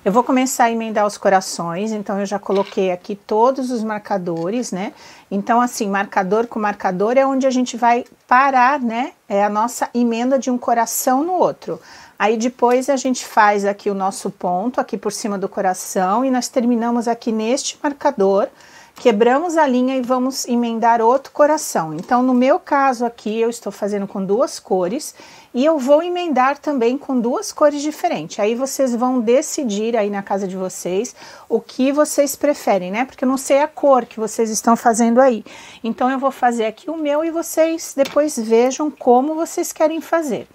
Eu vou começar a emendar os corações, então eu já coloquei aqui todos os marcadores, né? Então, assim, marcador com marcador é onde a gente vai parar, né? É a nossa emenda de um coração no outro. Aí depois a gente faz aqui o nosso ponto, aqui por cima do coração, e nós terminamos aqui neste marcador, quebramos a linha e vamos emendar outro coração. Então, no meu caso aqui, eu estou fazendo com duas cores e eu vou emendar também com duas cores diferentes. Aí vocês vão decidir aí na casa de vocês o que vocês preferem, né? Porque eu não sei a cor que vocês estão fazendo aí. Então, eu vou fazer aqui o meu e vocês depois vejam como vocês querem fazer.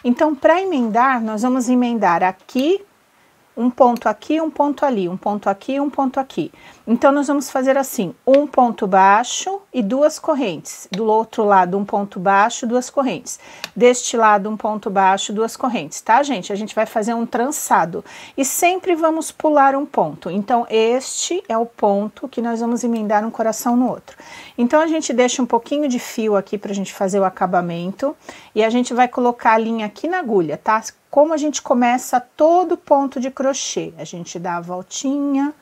Então, para emendar, nós vamos emendar aqui, um ponto aqui, um ponto ali, um ponto aqui, um ponto aqui. Então, nós vamos fazer assim, um ponto baixo e duas correntes. Do outro lado, um ponto baixo, duas correntes. Deste lado, um ponto baixo, duas correntes, tá, gente? A gente vai fazer um trançado. E sempre vamos pular um ponto. Então, este é o ponto que nós vamos emendar um coração no outro. Então, a gente deixa um pouquinho de fio aqui pra gente fazer o acabamento. E a gente vai colocar a linha aqui na agulha, tá? Como a gente começa todo ponto de crochê. A gente dá a voltinha,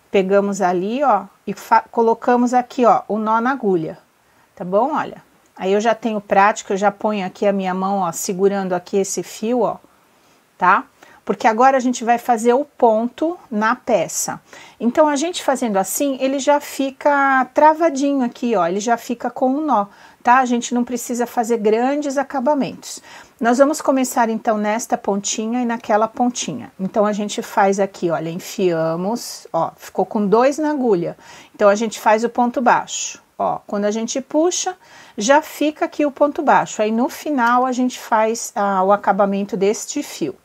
pegamos ali, ó, e colocamos aqui, ó, o nó na agulha, tá bom? Olha, aí eu já tenho prática, eu já ponho aqui a minha mão, ó, segurando aqui esse fio, ó, tá? Porque agora a gente vai fazer o ponto na peça. Então, a gente fazendo assim, ele já fica travadinho aqui, ó, ele já fica com um nó, tá? A gente não precisa fazer grandes acabamentos. Nós vamos começar, então, nesta pontinha e naquela pontinha. Então, a gente faz aqui, olha, enfiamos, ó, ficou com dois na agulha. Então, a gente faz o ponto baixo, ó, quando a gente puxa, já fica aqui o ponto baixo. Aí, no final, a gente faz o acabamento deste fio.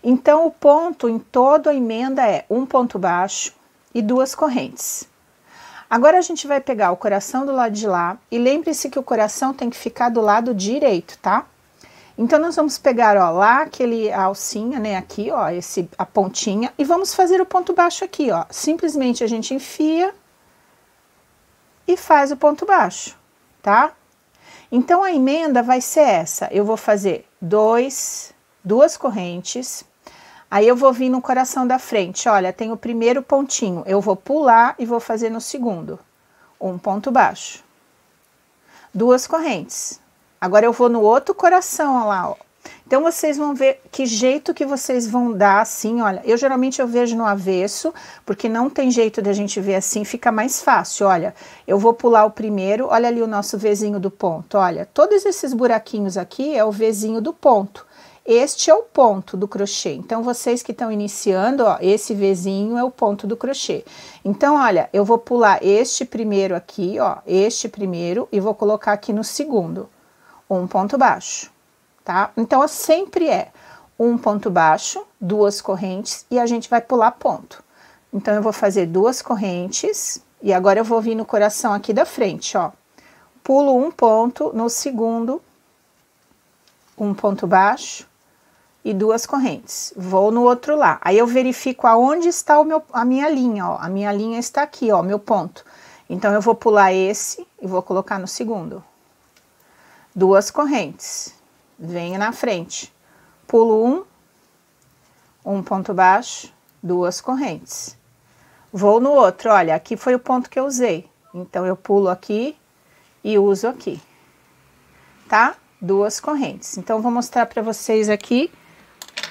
Então, o ponto em toda a emenda é um ponto baixo e duas correntes. Agora, a gente vai pegar o coração do lado de lá e lembre-se que o coração tem que ficar do lado direito, tá? Então, nós vamos pegar, ó, lá a alcinha, né, aqui, ó, a pontinha, e vamos fazer o ponto baixo aqui, ó. Simplesmente a gente enfia e faz o ponto baixo, tá? Então, a emenda vai ser essa. Eu vou fazer duas correntes, aí eu vou vir no coração da frente, olha, tem o primeiro pontinho, eu vou pular e vou fazer no segundo. Um ponto baixo. Duas correntes. Agora eu vou no outro coração, ó lá, ó. Então, vocês vão ver que jeito que vocês vão dar assim, olha. Eu geralmente eu vejo no avesso, porque não tem jeito de a gente ver assim, fica mais fácil, olha. Eu vou pular o primeiro, olha ali o nosso Vzinho do ponto, olha. Todos esses buraquinhos aqui é o Vzinho do ponto. este é o ponto do crochê. Então, vocês que estão iniciando, ó, esse Vzinho é o ponto do crochê. Então, olha, eu vou pular este primeiro aqui, ó, este primeiro, e vou colocar aqui no segundo, um ponto baixo, tá? Então, sempre é um ponto baixo, duas correntes, e a gente vai pular ponto. Então, eu vou fazer duas correntes, e agora eu vou vir no coração aqui da frente, ó. Pulo um ponto, no segundo, um ponto baixo, e duas correntes. Vou no outro lá. Aí eu verifico aonde está a minha linha, ó. A minha linha está aqui, ó, meu ponto. Então, eu vou pular esse e vou colocar no segundo. Duas correntes. Venho na frente. Pulo um ponto baixo, duas correntes. Vou no outro, olha, aqui foi o ponto que eu usei. Então, eu pulo aqui e uso aqui. Tá? Duas correntes. Então, vou mostrar para vocês aqui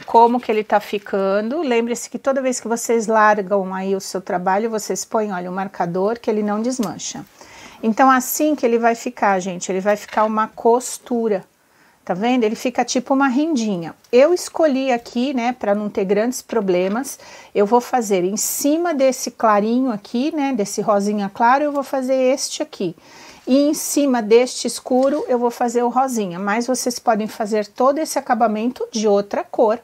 como que ele tá ficando. Lembre-se que toda vez que vocês largam aí o seu trabalho, vocês põem, olha, o marcador que ele não desmancha. Então, assim que ele vai ficar, gente, ele vai ficar uma costura, tá vendo? Ele fica tipo uma rendinha. Eu escolhi aqui, né, para não ter grandes problemas, eu vou fazer em cima desse clarinho aqui, né, desse rosinha claro, eu vou fazer este aqui. E em cima deste escuro eu vou fazer o rosinha, mas vocês podem fazer todo esse acabamento de outra cor,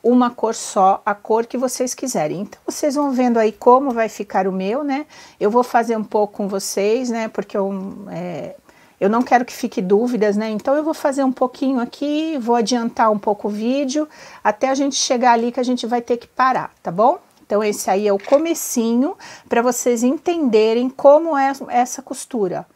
uma cor só, a cor que vocês quiserem. Então, vocês vão vendo aí como vai ficar o meu, né? Eu vou fazer um pouco com vocês, né? Porque eu não quero que fique dúvidas, né? Então, eu vou fazer um pouquinho aqui, vou adiantar um pouco o vídeo, até a gente chegar ali que a gente vai ter que parar, tá bom? Então, esse aí é o comecinho, para vocês entenderem como é essa costura.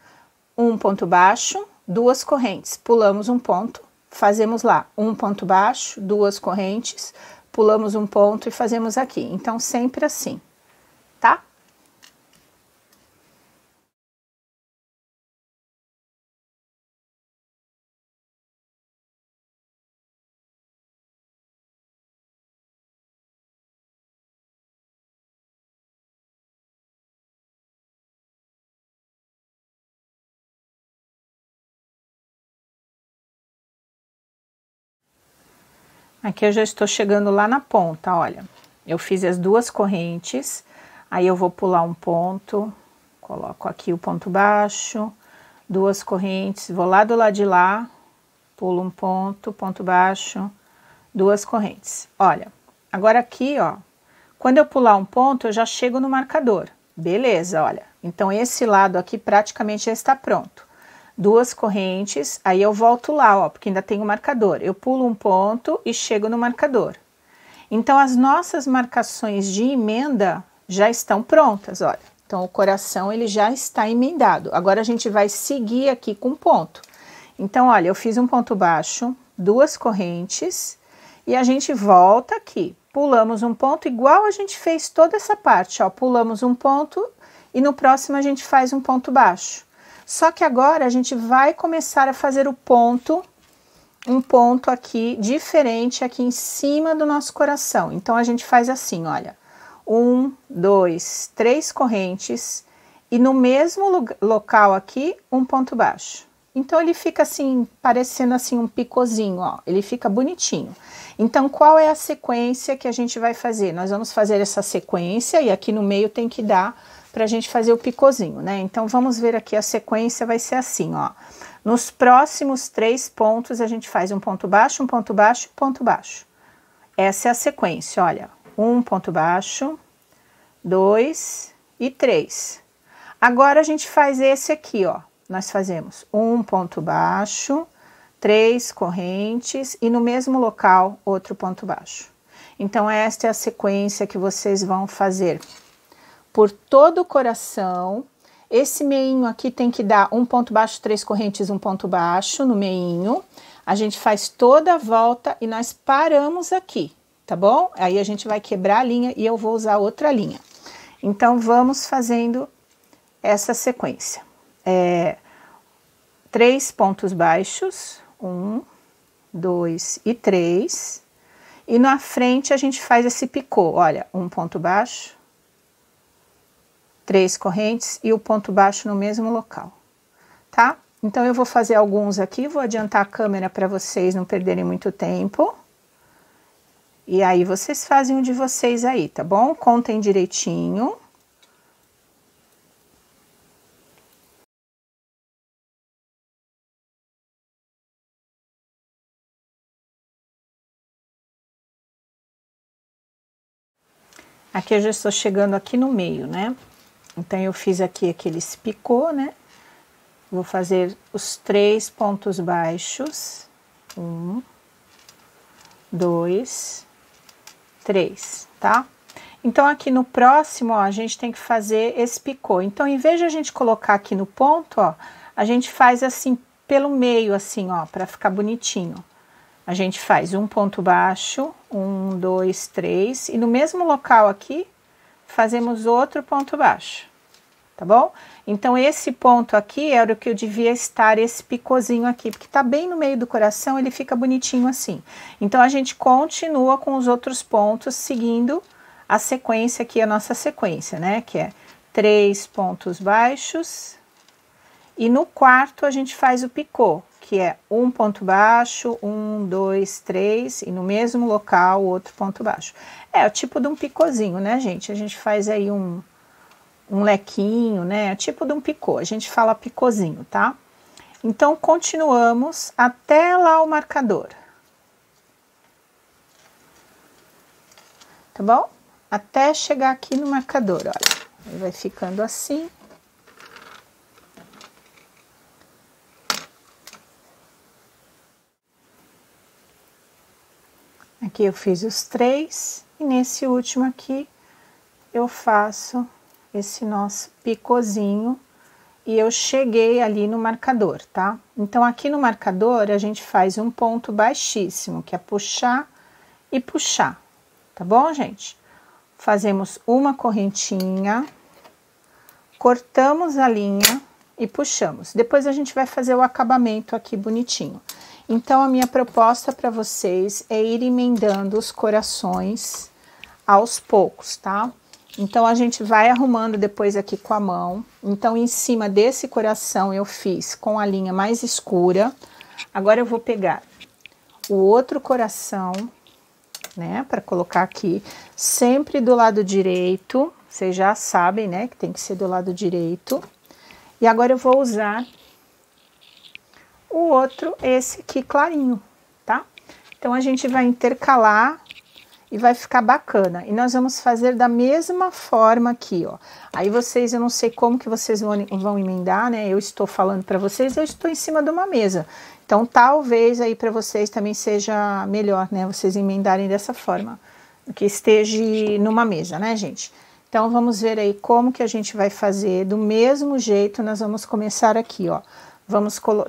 Um ponto baixo, duas correntes, pulamos um ponto, fazemos lá um ponto baixo, duas correntes, pulamos um ponto e fazemos aqui. Então, sempre assim, tá? Aqui eu já estou chegando lá na ponta, olha. Eu fiz as duas correntes, aí eu vou pular um ponto, coloco aqui o ponto baixo, duas correntes, vou lá do lado de lá, pulo um ponto, ponto baixo, duas correntes. Olha, agora aqui, ó, quando eu pular um ponto, eu já chego no marcador. Beleza, olha. Então, esse lado aqui praticamente já está pronto. Duas correntes, aí eu volto lá, ó, porque ainda tem o marcador. Eu pulo um ponto e chego no marcador. Então, as nossas marcações de emenda já estão prontas, olha. Então, o coração, ele já está emendado. Agora, a gente vai seguir aqui com ponto. Então, olha, eu fiz um ponto baixo, duas correntes, e a gente volta aqui. Pulamos um ponto, igual a gente fez toda essa parte, ó. Pulamos um ponto e no próximo a gente faz um ponto baixo. Só que agora a gente vai começar a fazer o ponto, um ponto aqui diferente aqui em cima do nosso coração. Então, a gente faz assim, olha, 1, 2, 3 correntes e no mesmo local aqui, um ponto baixo. Então, ele fica assim, parecendo assim um picozinho, ó, ele fica bonitinho. Então, qual é a sequência que a gente vai fazer? Nós vamos fazer essa sequência e aqui no meio tem que dar para a gente fazer o picozinho, né? Então, vamos ver aqui a sequência, vai ser assim, ó. Nos próximos 3 pontos, a gente faz um ponto baixo, um ponto baixo, ponto baixo. Essa é a sequência, olha. Um ponto baixo, 2 e 3. Agora, a gente faz esse aqui, ó. Nós fazemos um ponto baixo, 3 correntes e no mesmo local, outro ponto baixo. Então, esta é a sequência que vocês vão fazer por todo o coração. Esse meinho aqui tem que dar um ponto baixo, 3 correntes, um ponto baixo no meinho. A gente faz toda a volta e nós paramos aqui, tá bom? Aí a gente vai quebrar a linha e eu vou usar outra linha. Então, vamos fazendo essa sequência. 3 pontos baixos, 1, 2 e 3. E na frente a gente faz esse picô, olha, um ponto baixo, 3 correntes e o ponto baixo no mesmo local, tá? Então, eu vou fazer alguns aqui, vou adiantar a câmera para vocês não perderem muito tempo. E aí, vocês fazem o de vocês aí, tá bom? Contem direitinho. Aqui eu já estou chegando aqui no meio, né? Então, eu fiz aqui aqueles picô, né? Vou fazer os 3 pontos baixos. 1, 2, 3, tá? Então, aqui no próximo, ó, a gente tem que fazer esse picô. Então, em vez de a gente colocar aqui no ponto, ó, a gente faz assim, pelo meio, assim, ó, pra ficar bonitinho. A gente faz um ponto baixo, 1, 2, 3, e no mesmo local aqui, fazemos outro ponto baixo, tá bom? Então, esse ponto aqui era o que eu devia estar, esse picôzinho aqui, porque tá bem no meio do coração, ele fica bonitinho assim. Então, a gente continua com os outros pontos, seguindo a sequência aqui, a nossa sequência, né? Que é 3 pontos baixos, e no quarto a gente faz o picô, que é um ponto baixo, 1, 2, 3, e no mesmo local outro ponto baixo. É o tipo de um picôzinho, né, gente? A gente faz aí um lequinho, né? É tipo de um picô, a gente fala picôzinho, tá? Então, continuamos até lá o marcador. Tá bom? Até chegar aqui no marcador, olha. Ele vai ficando assim. Aqui eu fiz os 3, e nesse último aqui eu faço esse nosso picôzinho, e eu cheguei ali no marcador, tá? Então, aqui no marcador, a gente faz um ponto baixíssimo, que é puxar e puxar, tá bom, gente? Fazemos uma correntinha, cortamos a linha e puxamos. Depois, a gente vai fazer o acabamento aqui bonitinho. Então, a minha proposta para vocês é ir emendando os corações aos poucos, tá? Então, a gente vai arrumando depois aqui com a mão. Então, em cima desse coração, eu fiz com a linha mais escura. Agora, eu vou pegar o outro coração, né? Para colocar aqui, sempre do lado direito. Vocês já sabem, né? Que tem que ser do lado direito. E agora, eu vou usar o outro, esse aqui clarinho, tá? Então, a gente vai intercalar e vai ficar bacana. E nós vamos fazer da mesma forma aqui, ó. Aí vocês, eu não sei como que vocês vão emendar, né? Eu estou falando para vocês, eu estou em cima de uma mesa. Então, talvez aí para vocês também seja melhor, né? Vocês emendarem dessa forma, que esteja numa mesa, né, gente? Então, vamos ver aí como que a gente vai fazer. Do mesmo jeito, nós vamos começar aqui, ó.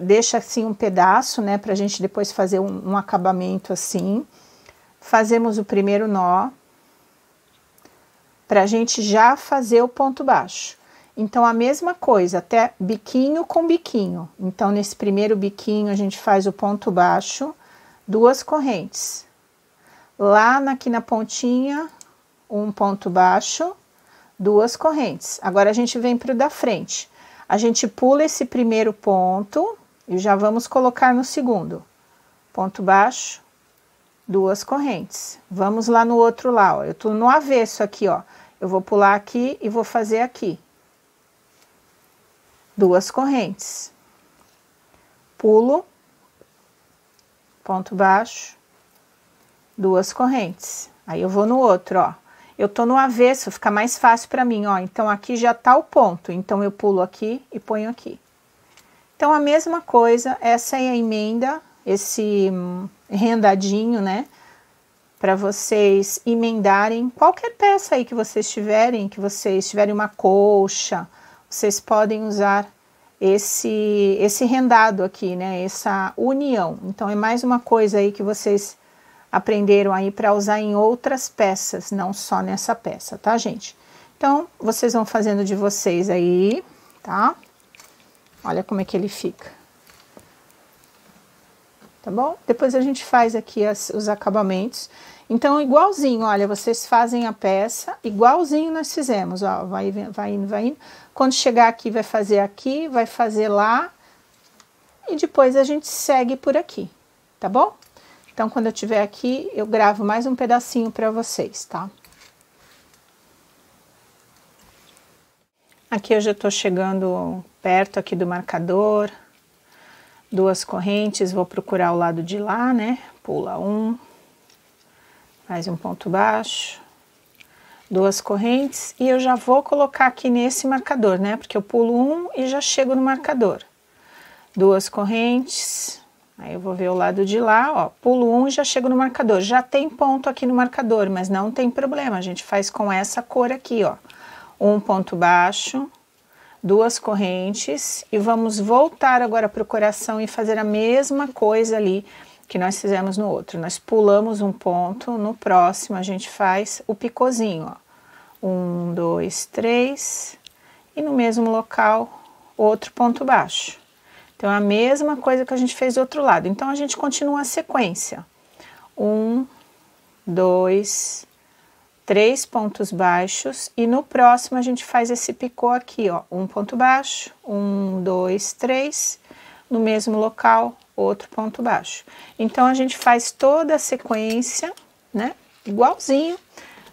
Deixa assim um pedaço, né, pra gente depois fazer um acabamento assim. Fazemos o primeiro nó, pra gente já fazer o ponto baixo. Então, a mesma coisa, até biquinho com biquinho. Então, nesse primeiro biquinho, a gente faz o ponto baixo, 2 correntes. Lá aqui na pontinha, um ponto baixo, 2 correntes. Agora, a gente vem pro da frente. A gente pula esse primeiro ponto e já vamos colocar no segundo. Ponto baixo, 2 correntes. Vamos lá no outro lado, ó. Eu tô no avesso aqui, ó. Eu vou pular aqui e vou fazer aqui. 2 correntes. Pulo, ponto baixo, 2 correntes. Aí eu vou no outro, ó. Eu tô no avesso, fica mais fácil para mim, ó. Então, aqui já tá o ponto. Então, eu pulo aqui e ponho aqui. Então, a mesma coisa, essa é a emenda, esse rendadinho, né? Para vocês emendarem qualquer peça aí que vocês tiverem, uma colcha, vocês podem usar esse rendado aqui, né? Essa união. Então, é mais uma coisa aí que vocês aprenderam aí para usar em outras peças, não só nessa peça, tá, gente? Então, vocês vão fazendo de vocês aí, tá? Olha como é que ele fica. Tá bom? Depois a gente faz aqui os acabamentos. Então, igualzinho, olha, vocês fazem a peça, igualzinho nós fizemos, ó, vai indo, vai indo, vai indo. Quando chegar aqui, vai fazer lá, e depois a gente segue por aqui, tá bom? Então, quando eu tiver aqui, eu gravo mais um pedacinho para vocês, tá? Aqui eu já tô chegando perto aqui do marcador. 2 correntes, vou procurar o lado de lá, né? Pula 1, faz um ponto baixo, 2 correntes, e eu já vou colocar aqui nesse marcador, né? Porque eu pulo 1 e já chego no marcador. 2 correntes, aí eu vou ver o lado de lá, ó, pulo 1 e já chego no marcador. Já tem ponto aqui no marcador, mas não tem problema, a gente faz com essa cor aqui, ó. Um ponto baixo, 2 correntes, e vamos voltar agora para o coração e fazer a mesma coisa ali que nós fizemos no outro. Nós pulamos um ponto, no próximo a gente faz o picôzinho, ó. 1, 2, 3, e no mesmo local, outro ponto baixo. Então, é a mesma coisa que a gente fez do outro lado. Então, a gente continua a sequência. 1, 2, 3 pontos baixos, e no próximo a gente faz esse picô aqui, ó, um ponto baixo, 1, 2, 3, no mesmo local, outro ponto baixo. Então, a gente faz toda a sequência, né, igualzinho.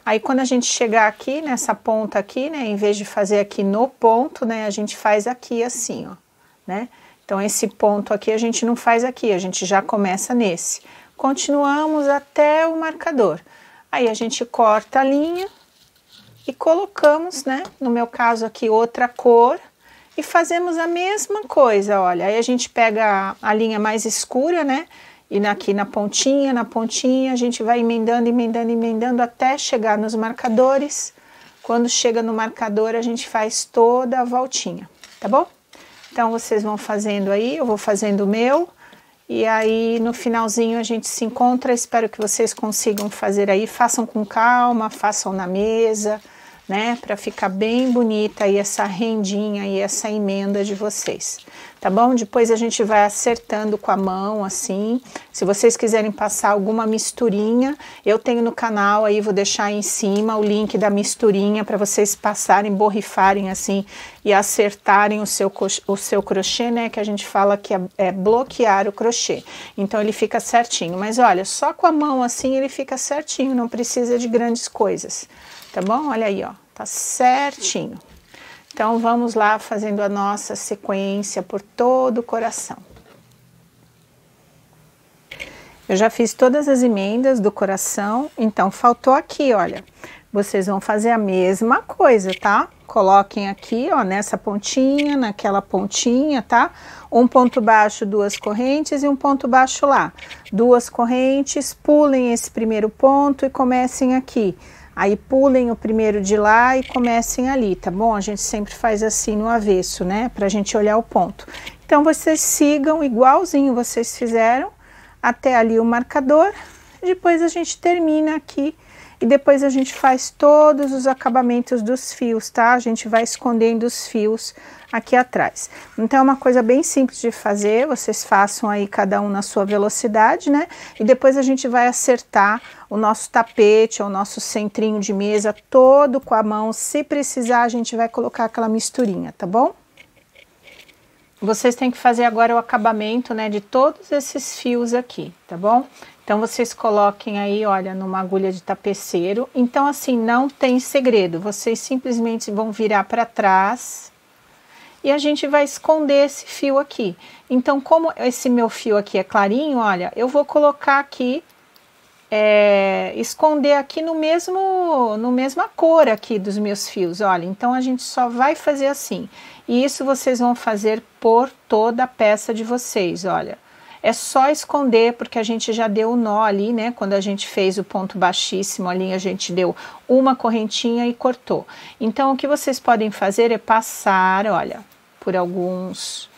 Aí, quando a gente chegar aqui, nessa ponta aqui, né, em vez de fazer aqui no ponto, né, a gente faz aqui assim, ó, né. Então, esse ponto aqui a gente não faz aqui, a gente já começa nesse. Continuamos até o marcador. Aí a gente corta a linha e colocamos, né, no meu caso aqui, outra cor, e fazemos a mesma coisa, olha. Aí a gente pega a linha mais escura, né, e aqui na pontinha, a gente vai emendando, emendando, emendando até chegar nos marcadores. Quando chega no marcador, a gente faz toda a voltinha, tá bom? Então, vocês vão fazendo aí, eu vou fazendo o meu. E aí, no finalzinho, a gente se encontra. Espero que vocês consigam fazer aí. Façam com calma, façam na mesa, né? Para ficar bem bonita aí essa rendinha e essa emenda de vocês. Tá bom? Depois a gente vai acertando com a mão, assim. Se vocês quiserem passar alguma misturinha, eu tenho no canal aí, vou deixar aí em cima o link da misturinha para vocês passarem, borrifarem assim e acertarem o seu crochê, né? Que a gente fala que é bloquear o crochê. Então ele fica certinho. Mas olha, só com a mão assim ele fica certinho, não precisa de grandes coisas. Tá bom? Olha aí, ó, tá certinho. Então, vamos lá fazendo a nossa sequência por todo o coração. Eu já fiz todas as emendas do coração, então faltou aqui, olha. Vocês vão fazer a mesma coisa, tá? Coloquem aqui, ó, nessa pontinha, naquela pontinha, tá? Um ponto baixo, 2 correntes e um ponto baixo lá. 2 correntes, pulem esse primeiro ponto e comecem aqui. Aí pulem o primeiro de lá e comecem ali, tá bom? A gente sempre faz assim no avesso, né? Pra gente olhar o ponto. Então, vocês sigam igualzinho vocês fizeram até ali o marcador. Depois a gente termina aqui e depois a gente faz todos os acabamentos dos fios, tá? A gente vai escondendo os fios aqui atrás. Então, é uma coisa bem simples de fazer, vocês façam aí cada um na sua velocidade, né? E depois a gente vai acertar o nosso tapete, ou o nosso centrinho de mesa todo com a mão. Se precisar, a gente vai colocar aquela misturinha, tá bom? Vocês têm que fazer agora o acabamento, né, de todos esses fios aqui, tá bom? Então, vocês coloquem aí, olha, numa agulha de tapeceiro. Então, assim, não tem segredo. Vocês simplesmente vão virar para trás e a gente vai esconder esse fio aqui. Então, como esse meu fio aqui é clarinho, olha, eu vou colocar aqui, esconder aqui no mesma cor aqui dos meus fios, olha. Então, a gente só vai fazer assim. E isso vocês vão fazer por toda a peça de vocês, olha. É só esconder, porque a gente já deu o nó ali, né? Quando a gente fez o ponto baixíssimo ali, a gente deu uma correntinha e cortou. Então, o que vocês podem fazer é passar, olha, por algumas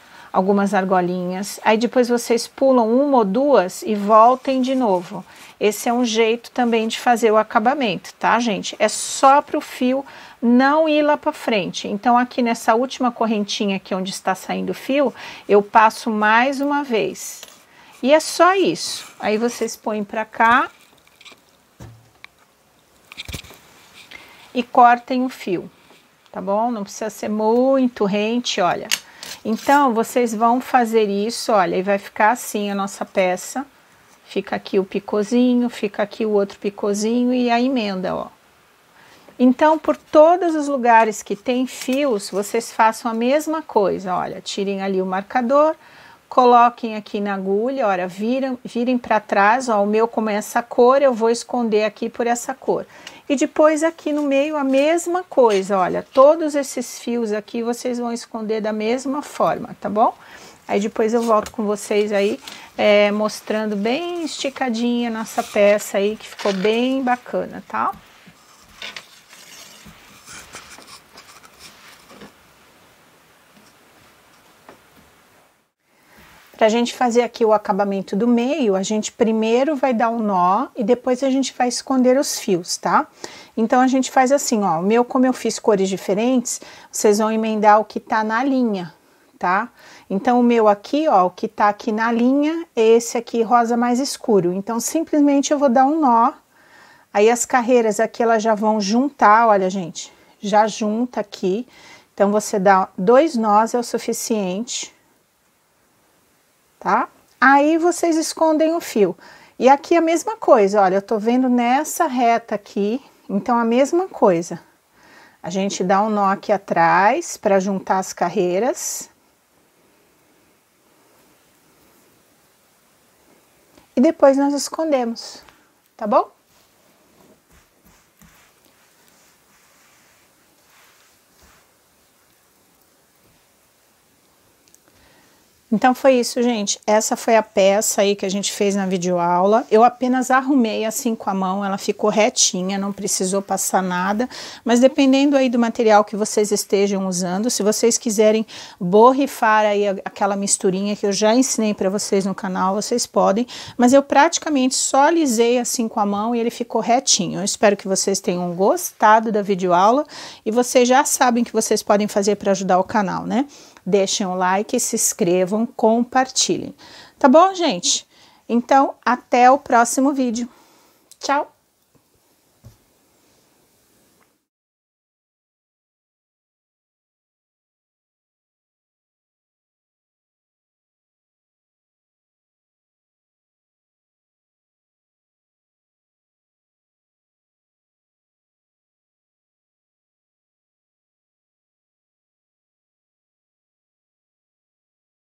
argolinhas. Aí depois vocês pulam uma ou duas e voltem de novo. Esse é um jeito também de fazer o acabamento, tá, gente? É só para o fio não ir lá para frente. Então, aqui nessa última correntinha aqui onde está saindo o fio, eu passo mais uma vez. E é só isso. Aí vocês põem para cá e cortem o fio, tá bom? Não precisa ser muito rente, olha. Então, vocês vão fazer isso, olha, e vai ficar assim a nossa peça, Fica aqui o picôzinho, fica aqui o outro picôzinho e a emenda, ó. Então, por todos os lugares que tem fios, vocês façam a mesma coisa, olha, tirem ali o marcador, coloquem aqui na agulha, olha, virem para trás, ó, o meu como é essa cor, eu vou esconder aqui por essa cor. E depois aqui no meio a mesma coisa, olha, todos esses fios aqui vocês vão esconder da mesma forma, tá bom? Aí depois eu volto com vocês aí, mostrando bem esticadinha nossa peça aí, que ficou bem bacana, tá? Pra gente fazer aqui o acabamento do meio, a gente primeiro vai dar um nó e depois a gente vai esconder os fios, tá? Então a gente faz assim, ó, o meu, como eu fiz cores diferentes, vocês vão emendar o que tá na linha, tá? Então o meu aqui, ó, o que tá aqui na linha é esse aqui rosa mais escuro. Então simplesmente eu vou dar um nó, aí as carreiras aqui elas já vão juntar, olha gente, já junta aqui. Então você dá 2 nós é o suficiente, tá? Aí vocês escondem o fio. E aqui a mesma coisa, olha, eu tô vendo nessa reta aqui, então a mesma coisa. A gente dá um nó aqui atrás para juntar as carreiras. E depois nós escondemos, tá bom? Então foi isso, gente. Essa foi a peça aí que a gente fez na videoaula. Eu apenas arrumei assim com a mão, ela ficou retinha, não precisou passar nada. Mas dependendo aí do material que vocês estejam usando, se vocês quiserem borrifar aí aquela misturinha que eu já ensinei para vocês no canal, vocês podem. Mas eu praticamente só alisei assim com a mão e ele ficou retinho. Eu espero que vocês tenham gostado da videoaula e vocês já sabem o que vocês podem fazer para ajudar o canal, né? Deixem um like, se inscrevam, compartilhem. Tá bom, gente? Então, até o próximo vídeo. Tchau!